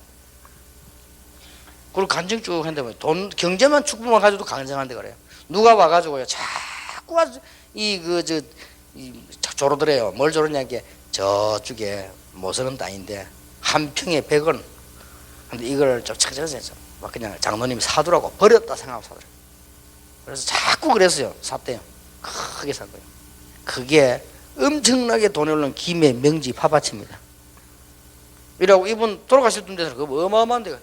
Speaker 1: 그리고 간증 쭉 했는데 돈 경제만 축복만 가지고도 간증하는데 그래요. 누가 와가지고요 자꾸 와서 조르더래요. 뭘 조르냐 게 저쪽에 모서는 땅인데 한 평에 100원. 근데 이걸 좀 찾아서 막 그냥 장로님이 사두라고 버렸다 생각하고 사더라고요. 그래서 자꾸 그랬어요. 샀대요. 크게 산 거예요. 그게 엄청나게 돈이 오르는 김해 명지 파밭입니다. 이라고 이분 돌아가실 분께서 그거 어마어마한 데가.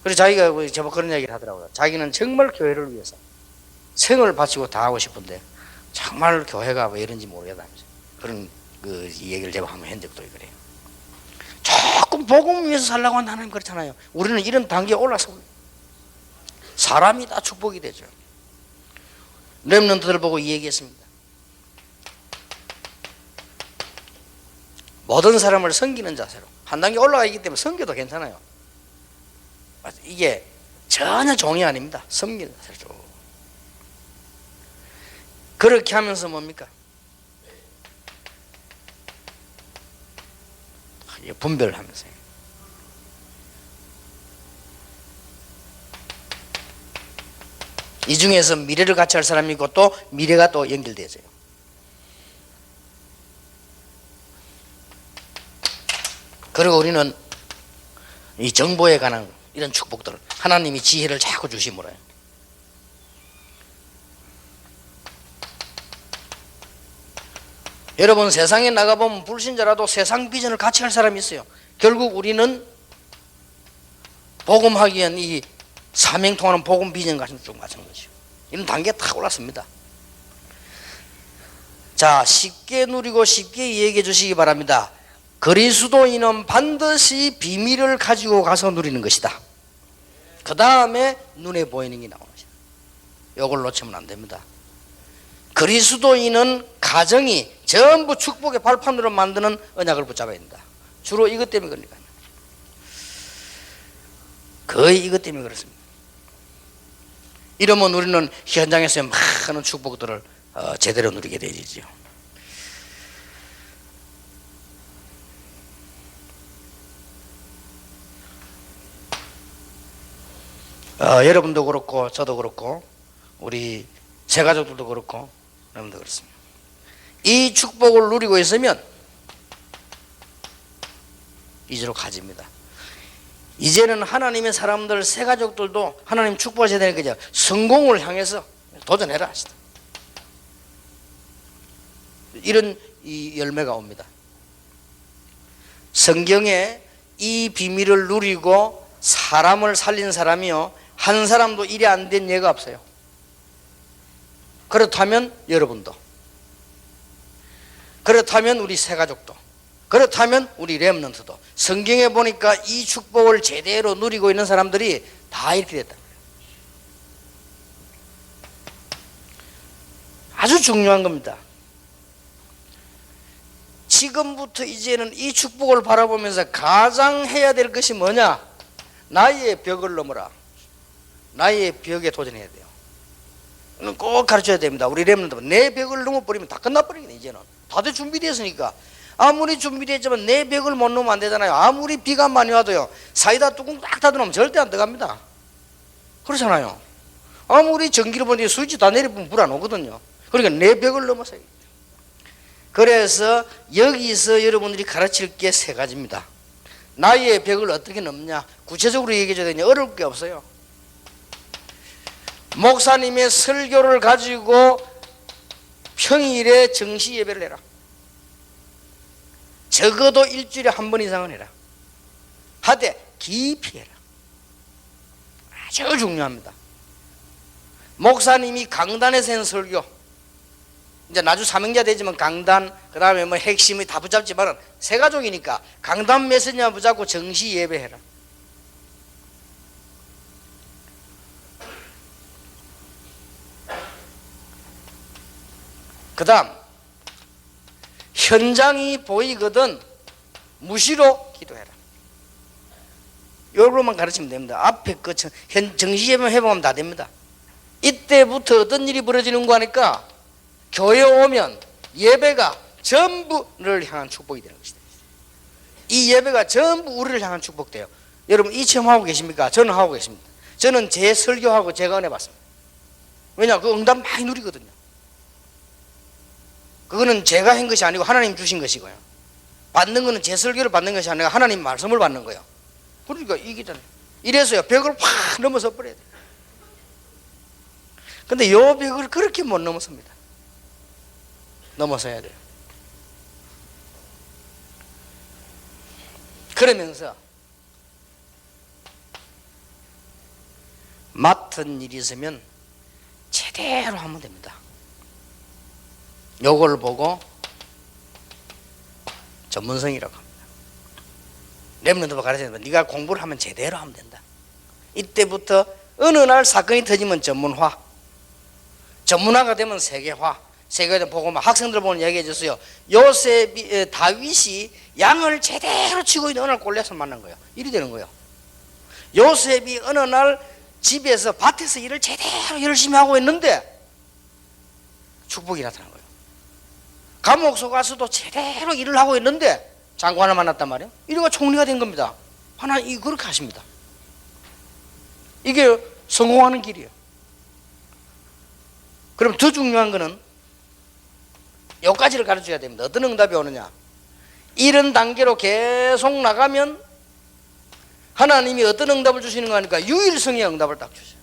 Speaker 1: 그래서 자기가 제법 그런 얘기를 하더라고요. 자기는 정말 교회를 위해서 생을 바치고 다 하고 싶은데 정말 교회가 왜 이런지 모르겠다면서 그런 그 얘기를 제가 한번 한 적도 그래요. 조금 복음 위해서 살라고 하는 하나님 그렇잖아요. 우리는 이런 단계에 올라서 사람이 다 축복이 되죠. 렘넌트들 보고 이 얘기했습니다. 모든 사람을 섬기는 자세로 한 단계 올라가 있기 때문에 섬겨도 괜찮아요. 이게 전혀 종이 아닙니다. 섬기는 자세로 그렇게 하면서 뭡니까? 분별하면서요. 이 중에서 미래를 같이 할 사람이 있고 또 미래가 또 연결되어져요. 그리고 우리는 이 정보에 관한 이런 축복들을 하나님이 지혜를 자꾸 주심으로요. 여러분 세상에 나가보면 불신자라도 세상 비전을 같이 할 사람이 있어요. 결국 우리는 복음하기 위한 이 사명 통하는 복음 비전 같은 쭉 맞은 거죠. 이런 단계에 탁 올랐습니다. 자, 쉽게 누리고 쉽게 이야기해 주시기 바랍니다. 그리스도인은 반드시 비밀을 가지고 가서 누리는 것이다. 그 다음에 눈에 보이는 게 나오는 것이다. 이걸 놓치면 안 됩니다. 그리스도인은 가정이 전부 축복의 발판으로 만드는 언약을 붙잡아야 된다. 주로 이것 때문에 그러니까요. 거의 이것 때문에 그렇습니다. 이러면 우리는 현장에서 많은 축복들을 제대로 누리게 되죠. 여러분도 그렇고 저도 그렇고 우리 새가족들도 그렇고 여러분도 그렇습니다. 이 축복을 누리고 있으면 이제로 가집니다. 이제는 하나님의 사람들 새가족들도 하나님 축복하셔야 되는 거죠. 성공을 향해서 도전해라 하시다. 이런 이 열매가 옵니다. 성경에 이 비밀을 누리고 사람을 살린 사람이요 한 사람도 일이 안 된 예가 없어요. 그렇다면 여러분도, 그렇다면 우리 새가족도, 그렇다면 우리 렘넌트도 성경에 보니까 이 축복을 제대로 누리고 있는 사람들이 다 이렇게 됐다. 아주 중요한 겁니다. 지금부터 이제는 이 축복을 바라보면서 가장 해야 될 것이 뭐냐? 나의 벽을 넘어라. 나의 벽에 도전해야 돼요. 꼭 가르쳐야 됩니다. 우리 렘넌트 내 벽을 넘어버리면 다 끝나버리겠네. 이제는 다들 준비됐으니까. 아무리 준비됐지만 내 벽을 못 넘으면 안 되잖아요. 아무리 비가 많이 와도요 사이다 뚜껑 딱 닫아놓으면 절대 안 들어갑니다. 그렇잖아요. 아무리 전기를 보는데 스위치 다 내려보면 물 안 오거든요. 그러니까 내 벽을 넘어서요. 그래서 여기서 여러분들이 가르칠 게 세 가지입니다. 나의 벽을 어떻게 넘냐? 구체적으로 얘기해 줘야 되냐? 어려울 게 없어요. 목사님의 설교를 가지고 평일에 정시 예배를 해라. 적어도 일주일에 한 번 이상은 해라. 하되 깊이 해라. 아주 중요합니다. 목사님이 강단에서 하는 설교, 이제 나주 사명자 되지만 강단, 그 다음에 뭐 핵심이 다 붙잡지만은 새가족이니까 강단 메시지만 붙잡고 정시 예배해라. 그 다음 현장이 보이거든 무시로 기도해라. 요로만 가르치면 됩니다. 앞에 그 정시제만 해보면 다 됩니다. 이때부터 어떤 일이 벌어지는 거 하니까 교회 오면 예배가 전부를 향한 축복이 되는 것이다. 이 예배가 전부 우리를 향한 축복돼요. 여러분 이 체험하고 계십니까? 저는 하고 계십니다. 저는 제 설교하고 제가 은혜 받습니다. 왜냐? 그 응답 많이 누리거든요. 그거는 제가 한 것이 아니고 하나님 주신 것이고요. 받는 거는 제 설교를 받는 것이 아니라 하나님 말씀을 받는 거예요. 그러니까 이기잖아요. 이래서요 벽을 확 넘어서 버려야 돼요. 근데 요 벽을 그렇게 못 넘어섭니다. 넘어서야 돼요. 그러면서 맡은 일이 있으면 제대로 하면 됩니다. 요걸 보고 전문성이라고 합니다. 렘넌트가 가르치는 네가 공부를 하면 제대로 하면 된다. 이때부터 어느 날 사건이 터지면 전문화가 되면 세계화. 세계화에 보고 막 학생들 보는 이야기 해줬어요. 요셉이 다윗이 양을 제대로 치고 있는 어느 날 골리앗을 만난 거예요. 일이 되는 거예요. 요셉이 어느 날 집에서 밭에서 일을 제대로 열심히 하고 있는데 축복이 나타난 거예요. 감옥소 가서도 제대로 일을 하고 있는데 장관을 만났단 말이에요. 이래가 총리가 된 겁니다. 하나님 그렇게 하십니다. 이게 성공하는 길이에요. 그럼 더 중요한 거는 여기까지를 가르쳐야 됩니다. 어떤 응답이 오느냐? 이런 단계로 계속 나가면 하나님이 어떤 응답을 주시는 거 하니까 유일성의 응답을 딱 주셔요.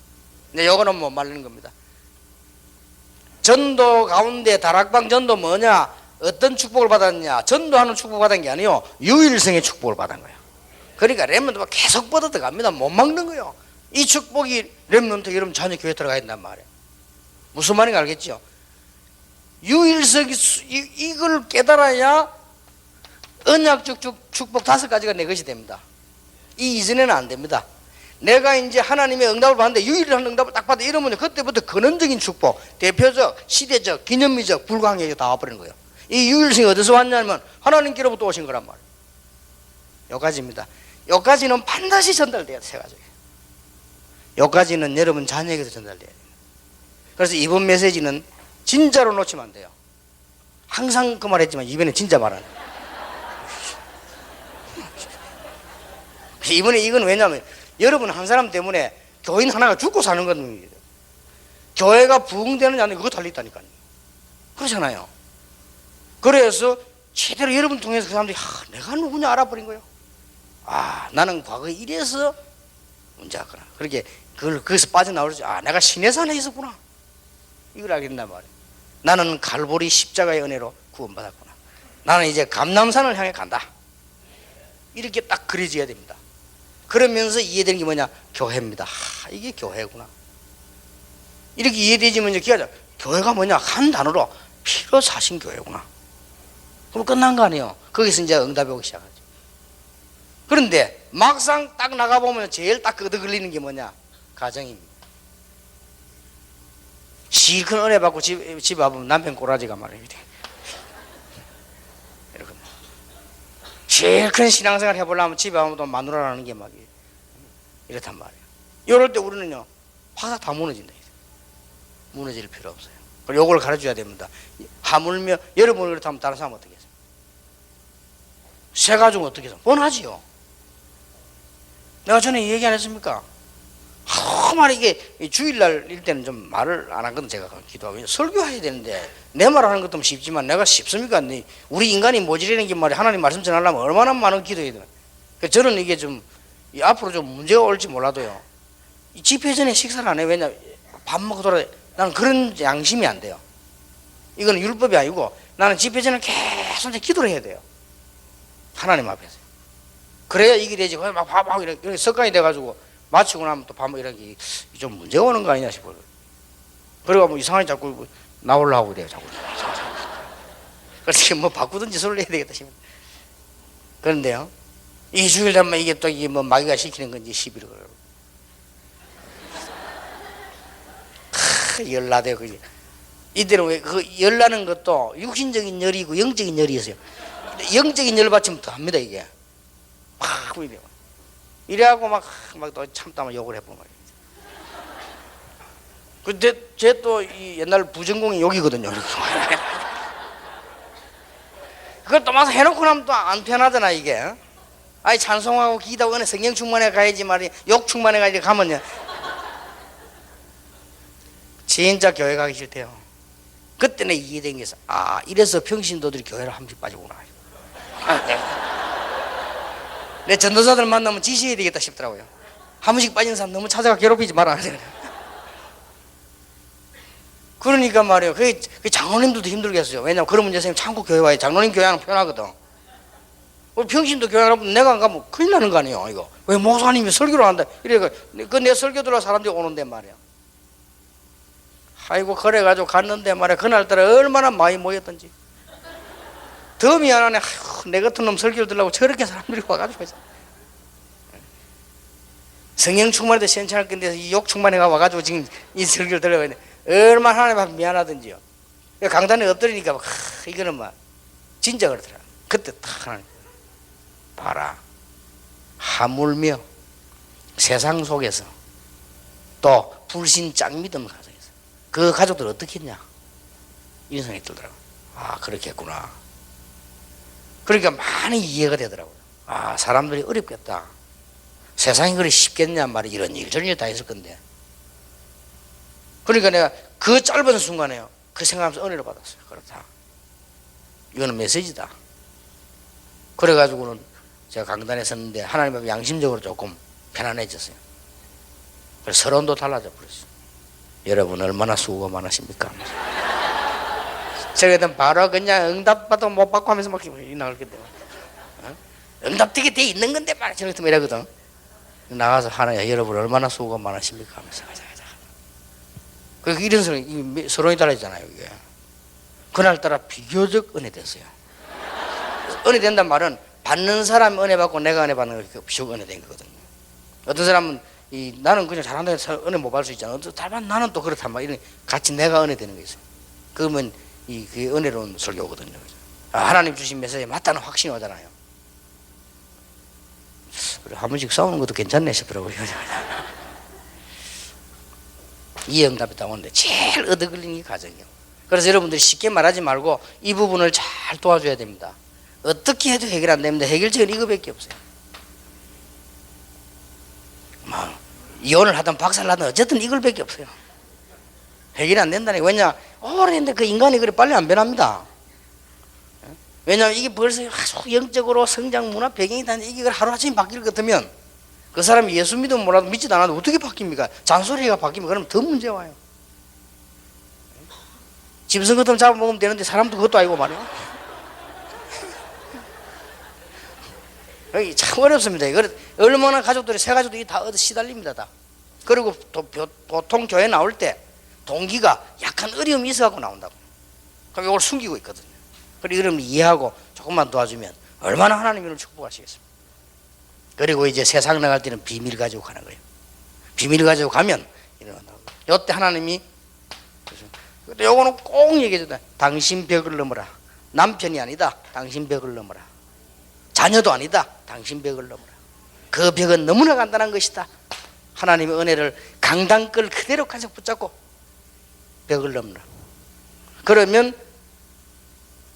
Speaker 1: 근데 요거는 뭐 말리는 겁니다. 전도 가운데 다락방 전도 뭐냐? 어떤 축복을 받았냐? 전도하는 축복을 받은 게 아니요 유일성의 축복을 받은 거예요. 그러니까 렘넌트가 계속 뻗어 들어갑니다. 못 막는 거예요. 이 축복이 렘넌트 여러분 자녀 교회 들어가야 된단 말이에요. 무슨 말인지 알겠죠? 유일성이 이걸 깨달아야 언약적 축복 5가지가 내 것이 됩니다. 이 이전에는 안 됩니다. 내가 이제 하나님의 응답을 받는데 유일한 응답을 딱 받아 이러면 그때부터 근원적인 축복, 대표적, 시대적, 기념비적, 불가항력 다 와버리는 거예요. 이 유일성이 어디서 왔냐면 하나님께로부터 오신 거란 말이에요. 여기까지입니다. 여기까지는 반드시 전달돼야 돼. 3가지. 여기까지는 여러분 자녀에게서 전달돼야 돼요. 그래서 이번 메시지는 진짜로 놓치면 안 돼요. 항상 그 말 했지만 이번에 진짜 말하는 거예요. 이번에 이건 왜냐하면 여러분 한 사람 때문에 교인 하나가 죽고 사는 건 교회가 부흥되느냐 안 되느냐 그거 달려있다니까요. 그렇잖아요. 그래서 제대로 여러분 통해서 그 사람들이 내가 누구냐 알아버린 거예요. 나는 과거에 이래서 문제였구나. 그렇게 거기서 빠져나오지. 내가 시내산에 있었구나. 이걸 알게 된단 말이에요. 나는 갈보리 십자가의 은혜로 구원받았구나. 나는 이제 감람산을 향해 간다. 이렇게 딱 그려져야 됩니다. 그러면서 이해되는 게 뭐냐? 교회입니다. 이게 교회구나. 이렇게 이해되지면 이제 기하자. 교회가 뭐냐? 한 단어로 피로 사신 교회구나. 그럼 끝난 거 아니에요? 거기서 이제 응답이 오기 시작하죠. 그런데 막상 딱 나가보면 제일 딱 끄덕거리는 게 뭐냐? 가정입니다. 실컷 은혜 받고 집 와보면 남편 꼬라지가 말이에요. 이렇게 제일 큰 신앙생활 해보려면 집에 와면 또 마누라라는 게 막 이렇단 말이에요. 이럴 때 우리는요 화가 다 무너진다. 무너질 필요 없어요. 그리고 요걸 가르쳐야 됩니다. 하물며 여러분이 그렇다면 다른 사람 어떻게 해요? 새 가족은 어떻게 해요? 뻔하지요. 내가 전에 얘기 안 했습니까? 정말 이게 주일날일 때는 좀 말을 안 하거든. 제가 기도하고 설교해야 되는데 내 말 하는 것도 쉽지만 내가 쉽습니까? 우리 인간이 모질이라는 게 말이야. 하나님 말씀 전하려면 얼마나 많은 기도해야 되나. 저는 이게 좀 앞으로 좀 문제가 올지 몰라도요 집회 전에 식사를 안 해요. 왜냐 밥 먹고 돌아야 나는 그런 양심이 안 돼요. 이건 율법이 아니고 나는 집회 전에 계속 기도를 해야 돼요. 하나님 앞에서. 그래야 이게 되지. 막 밥하고 이렇게 습관이 돼가지고 마치고 나면 또 밥 먹고 이런 게 좀 문제가 오는 거 아니냐 싶어요. 그리고 뭐 이상하게 자꾸 나오려고 그래요. 자꾸. 그래서 뭐 바꾸든지 소리를 해야 되겠다 싶어요. 그런데요, 이 주일 되면 이게 또 이게 뭐 마귀가 시키는 건지 시비를 걸어요. 열나대요. 그게. 이때는 왜 그 열나는 것도 육신적인 열이고 영적인 열이 있어요. 영적인 열 받치면 더 합니다 이게. 막 이래요. 이래하고 막 또 참다만 욕을 해보는 거예요. 근데 제 또 옛날 부전공이 욕이거든요. 그걸 또 막 해놓고 나면 또 안 편하잖아 이게. 아니 찬송하고 기도하고 은혜 성령 충만해 가야지 말이야. 욕 충만해 가야지 가면요 진짜 교회 가기 싫대요. 그때는 이해된 게 있어. 아 이래서 평신도들이 교회를 한 번씩 빠지구나. 내 전도사들 만나면 지시해야 되겠다 싶더라고요. 한 번씩 빠진 사람 너무 찾아가 괴롭히지 마라. 그러니까 말이에요. 그 장로님들도 힘들겠어요. 왜냐면 그런 문제 생기면 참고 교회 와야 장로님 교회하는 편하거든. 우리 평신도 교회 하면 내가 안 가면 큰일 나는 거 아니에요. 이거 왜 목사님이 설교를 한다. 이래가 그 내 설교 들어 사람들이 오는데 말이야. 아이고 그래가지고 갔는데 말이야. 그날따라 얼마나 많이 모였던지. 더 미안하네. 아이고, 내 같은 놈 설교를 들으려고 저렇게 사람들이 와가지고 성령 충만해도 시원찮을 건데 이 욕 충만해가 와가지고 지금 이 설교를 들으려고 했는데 얼마나 하나님 앞에 미안하던지요. 강단에 엎드리니까 막 이거는 막 진짜 그렇더라. 그때 딱 하나님 봐라. 하물며 세상 속에서 또 불신 짱 믿음 가정에서 그 가족들 어떻게 했냐 이런 생각이 들더라고. 아 그렇겠구나. 그러니까 많이 이해가 되더라고요. 아 사람들이 어렵겠다. 세상이 그리 쉽겠냐 말이 이런 일 저런 일 다 있을 건데. 그러니까 내가 그 짧은 순간에요 그 생각하면서 은혜를 받았어요. 그렇다. 이거는 메시지다. 그래가지고는 제가 강단에 섰는데 하나님 앞에 양심적으로 조금 편안해졌어요. 그래서 서론도 달라져 버렸어요. 여러분 얼마나 수고가 많으십니까? 저희들은 바로 그냥 응답받도 못 받고 하면서 막 나갈 건데 응답 되게 돼 있는 건데 말이야. 저렇게 이러거든. 나가서 하나야 여러분 얼마나 수고가 많으십니까? 하면서 가자. 그러니까 이런 서론이 달라지잖아요. 이게. 그날따라 비교적 은혜 됐어요. 은혜 된단 말은 받는 사람이 은혜 받고 내가 은혜 받는 거 비교 은혜 된 거거든요. 어떤 사람은 나는 그냥 잘한다 해서 은혜 못 받을 수 있잖아. 다만 나는 또 그렇단 말이야. 같이 내가 은혜 되는 게 있어요. 그러면 그게 은혜로운 설교거든요. 하나님 주신 메시지에 맞다는 확신이 오잖아요. 그래, 한 번씩 싸우는 것도 괜찮네 싶더라고요. 이 응답이 나오는데 제일 얻어걸리는 게 가정이에요. 그래서 여러분들이 쉽게 말하지 말고 이 부분을 잘 도와줘야 됩니다. 어떻게 해도 해결 안 됩니다. 해결책은 이거밖에 없어요. 이혼을 하든 박살을 하든 어쨌든 이걸밖에 없어요. 해결이 안 된다는 게 왜냐 오래됐는데 그 인간이 그래 빨리 안 변합니다. 왜냐하면 이게 벌써 아주 영적으로 성장 문화 배경이 다는데 이게 하루아침에 바뀔 것 같으면 그 사람이 예수 믿으면 몰라도 믿지도 않아도 어떻게 바뀝니까? 잔소리가 바뀌면 그러면 더 문제 와요. 짐승 같으면 잡아먹으면 되는데 사람도 그것도 아니고 말이야. 여기 참 어렵습니다. 얼마나 가족들이 새 가족들이 다 얻어 시달립니다. 다. 그리고 보통 교회 나올 때 동기가 약간 어려움이 있어갖고 나온다고. 그럼 이걸 숨기고 있거든요. 그리고 이런 이해하고 조금만 도와주면 얼마나 하나님을 축복하시겠습니까? 그리고 이제 세상 나갈 때는 비밀 가지고 가는 거예요. 비밀 가지고 가면 이런다고. 이때 하나님이 근데 요거는 꼭 얘기해줘야 돼. 당신 벽을 넘어라. 남편이 아니다. 당신 벽을 넘어라. 자녀도 아니다. 당신 벽을 넘어라. 그 벽은 너무나 간단한 것이다. 하나님의 은혜를 강단걸 그대로 가지고 붙잡고 벽을 넘어라. 그러면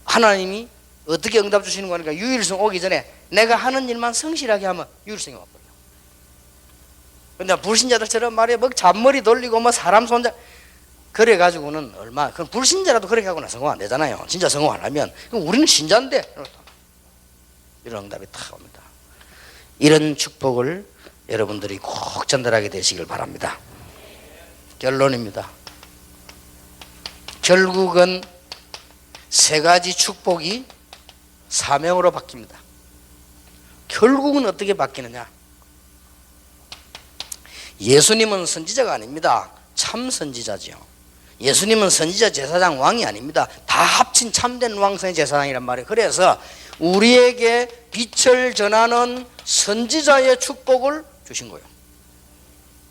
Speaker 1: 하나님이 어떻게 응답 주시는 거니까 유일성 오기 전에 내가 하는 일만 성실하게 하면 유일성이 와버려요. 근데 불신자들처럼 말이야 뭐 잔머리 돌리고 뭐 사람 손자 그래가지고는 그럼 불신자라도 그렇게 하거나 성공 안 되잖아요. 진짜 성공 안 하면 그럼 우리는 신자인데 이런 응답이 딱 옵니다. 이런 축복을 여러분들이 꼭 전달하게 되시길 바랍니다. 결론입니다. 결국은 세 가지 축복이 사명으로 바뀝니다. 결국은 어떻게 바뀌느냐? 예수님은 선지자가 아닙니다. 참 선지자지요. 예수님은 선지자, 제사장, 왕이 아닙니다. 다 합친 참된 왕성의 제사장이란 말이에요. 그래서 우리에게 빛을 전하는 선지자의 축복을 주신 거예요.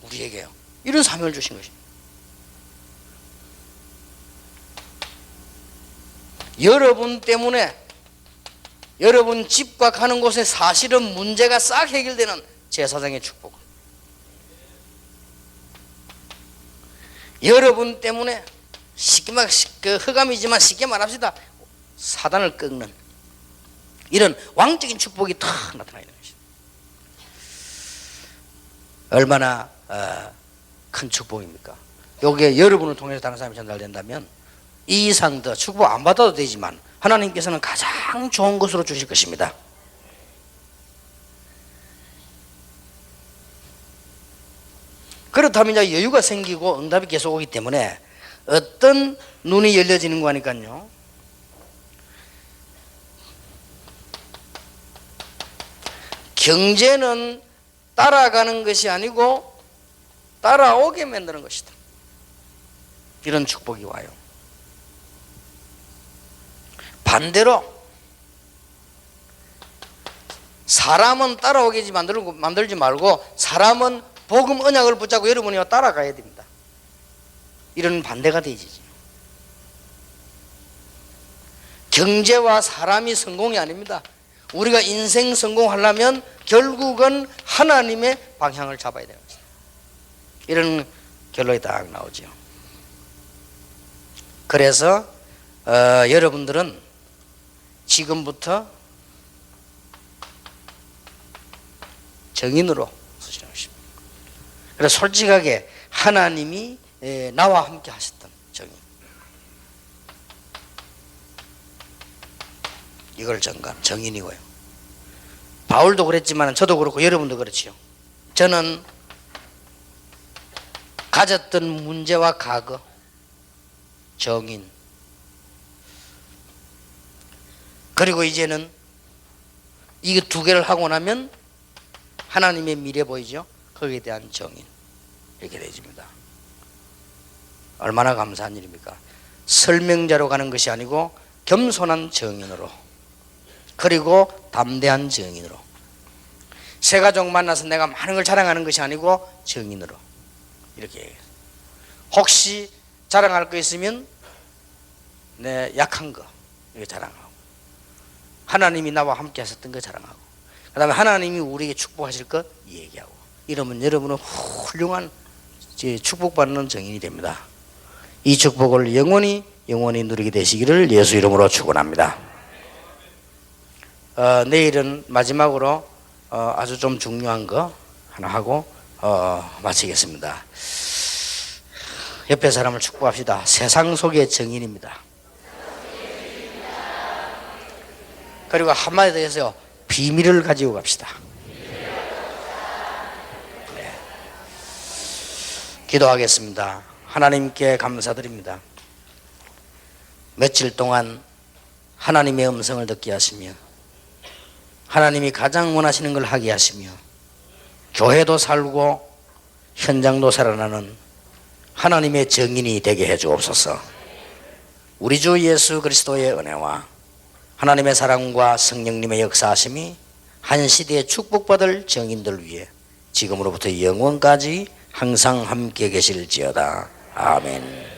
Speaker 1: 우리에게요. 이런 사명을 주신 것입니다. 여러분 때문에 여러분 집과 가는 곳에 사실은 문제가 싹 해결되는 제사장의 축복. 여러분 때문에 쉽게 말, 흑암이지만 쉽게 말합시다. 사단을 꺾는 이런 왕적인 축복이 탁 나타나 있는 것입니다. 얼마나 큰 축복입니까? 여기에 여러분을 통해서 다른 사람이 전달된다면 이 이상 더 축복 안 받아도 되지만 하나님께서는 가장 좋은 것으로 주실 것입니다. 그렇다면 이제 여유가 생기고 응답이 계속 오기 때문에 어떤 눈이 열려지는 거니까요. 경제는 따라가는 것이 아니고 따라오게 만드는 것이다. 이런 축복이 와요. 반대로 사람은 따라오게 만들지 말고 사람은 복음 언약을 붙잡고 여러분이 따라가야 됩니다. 이런 반대가 되지. 경제와 사람이 성공이 아닙니다. 우리가 인생 성공하려면 결국은 하나님의 방향을 잡아야 되는 것입니다. 이런 결론이 딱 나오죠. 그래서 여러분들은 지금부터 정인으로 서시는 것입니다. 그래서 솔직하게 하나님이 나와 함께 하셨던 정인, 이걸 정인이고요. 바울도 그랬지만 저도 그렇고 여러분도 그렇지요. 저는 가졌던 문제와 과거 정인, 그리고 이제는 이 두 개를 하고 나면 하나님의 미래 보이죠? 거기에 대한 정인, 이렇게 되집니다. 얼마나 감사한 일입니까? 설명자로 가는 것이 아니고 겸손한 정인으로, 그리고 담대한 정인으로, 새 가족 만나서 내가 많은 걸 자랑하는 것이 아니고 정인으로, 이렇게 혹시 자랑할 거 있으면 내 약한 거 이거 자랑하고, 하나님이 나와 함께 하셨던 거 자랑하고, 그 다음에 하나님이 우리에게 축복하실 것 얘기하고, 이러면 여러분은 훌륭한 축복받는 정인이 됩니다. 이 축복을 영원히 누리게 되시기를 예수 이름으로 축원합니다. 내일은 마지막으로 아주 좀 중요한 거 하나 하고 마치겠습니다. 옆에 사람을 축복합시다. 세상 속의 정인입니다. 그리고 한마디 더 해서요, 비밀을 가지고 갑시다. 네. 기도하겠습니다. 하나님께 감사드립니다. 며칠 동안 하나님의 음성을 듣게 하시며 하나님이 가장 원하시는 걸 하게 하시며 교회도 살고 현장도 살아나는 하나님의 정인이 되게 해 주옵소서. 우리 주 예수 그리스도의 은혜와 하나님의 사랑과 성령님의 역사하심이 한 시대에 축복받을 정인들 위해 지금으로부터 영원까지 항상 함께 계실지어다. 아멘.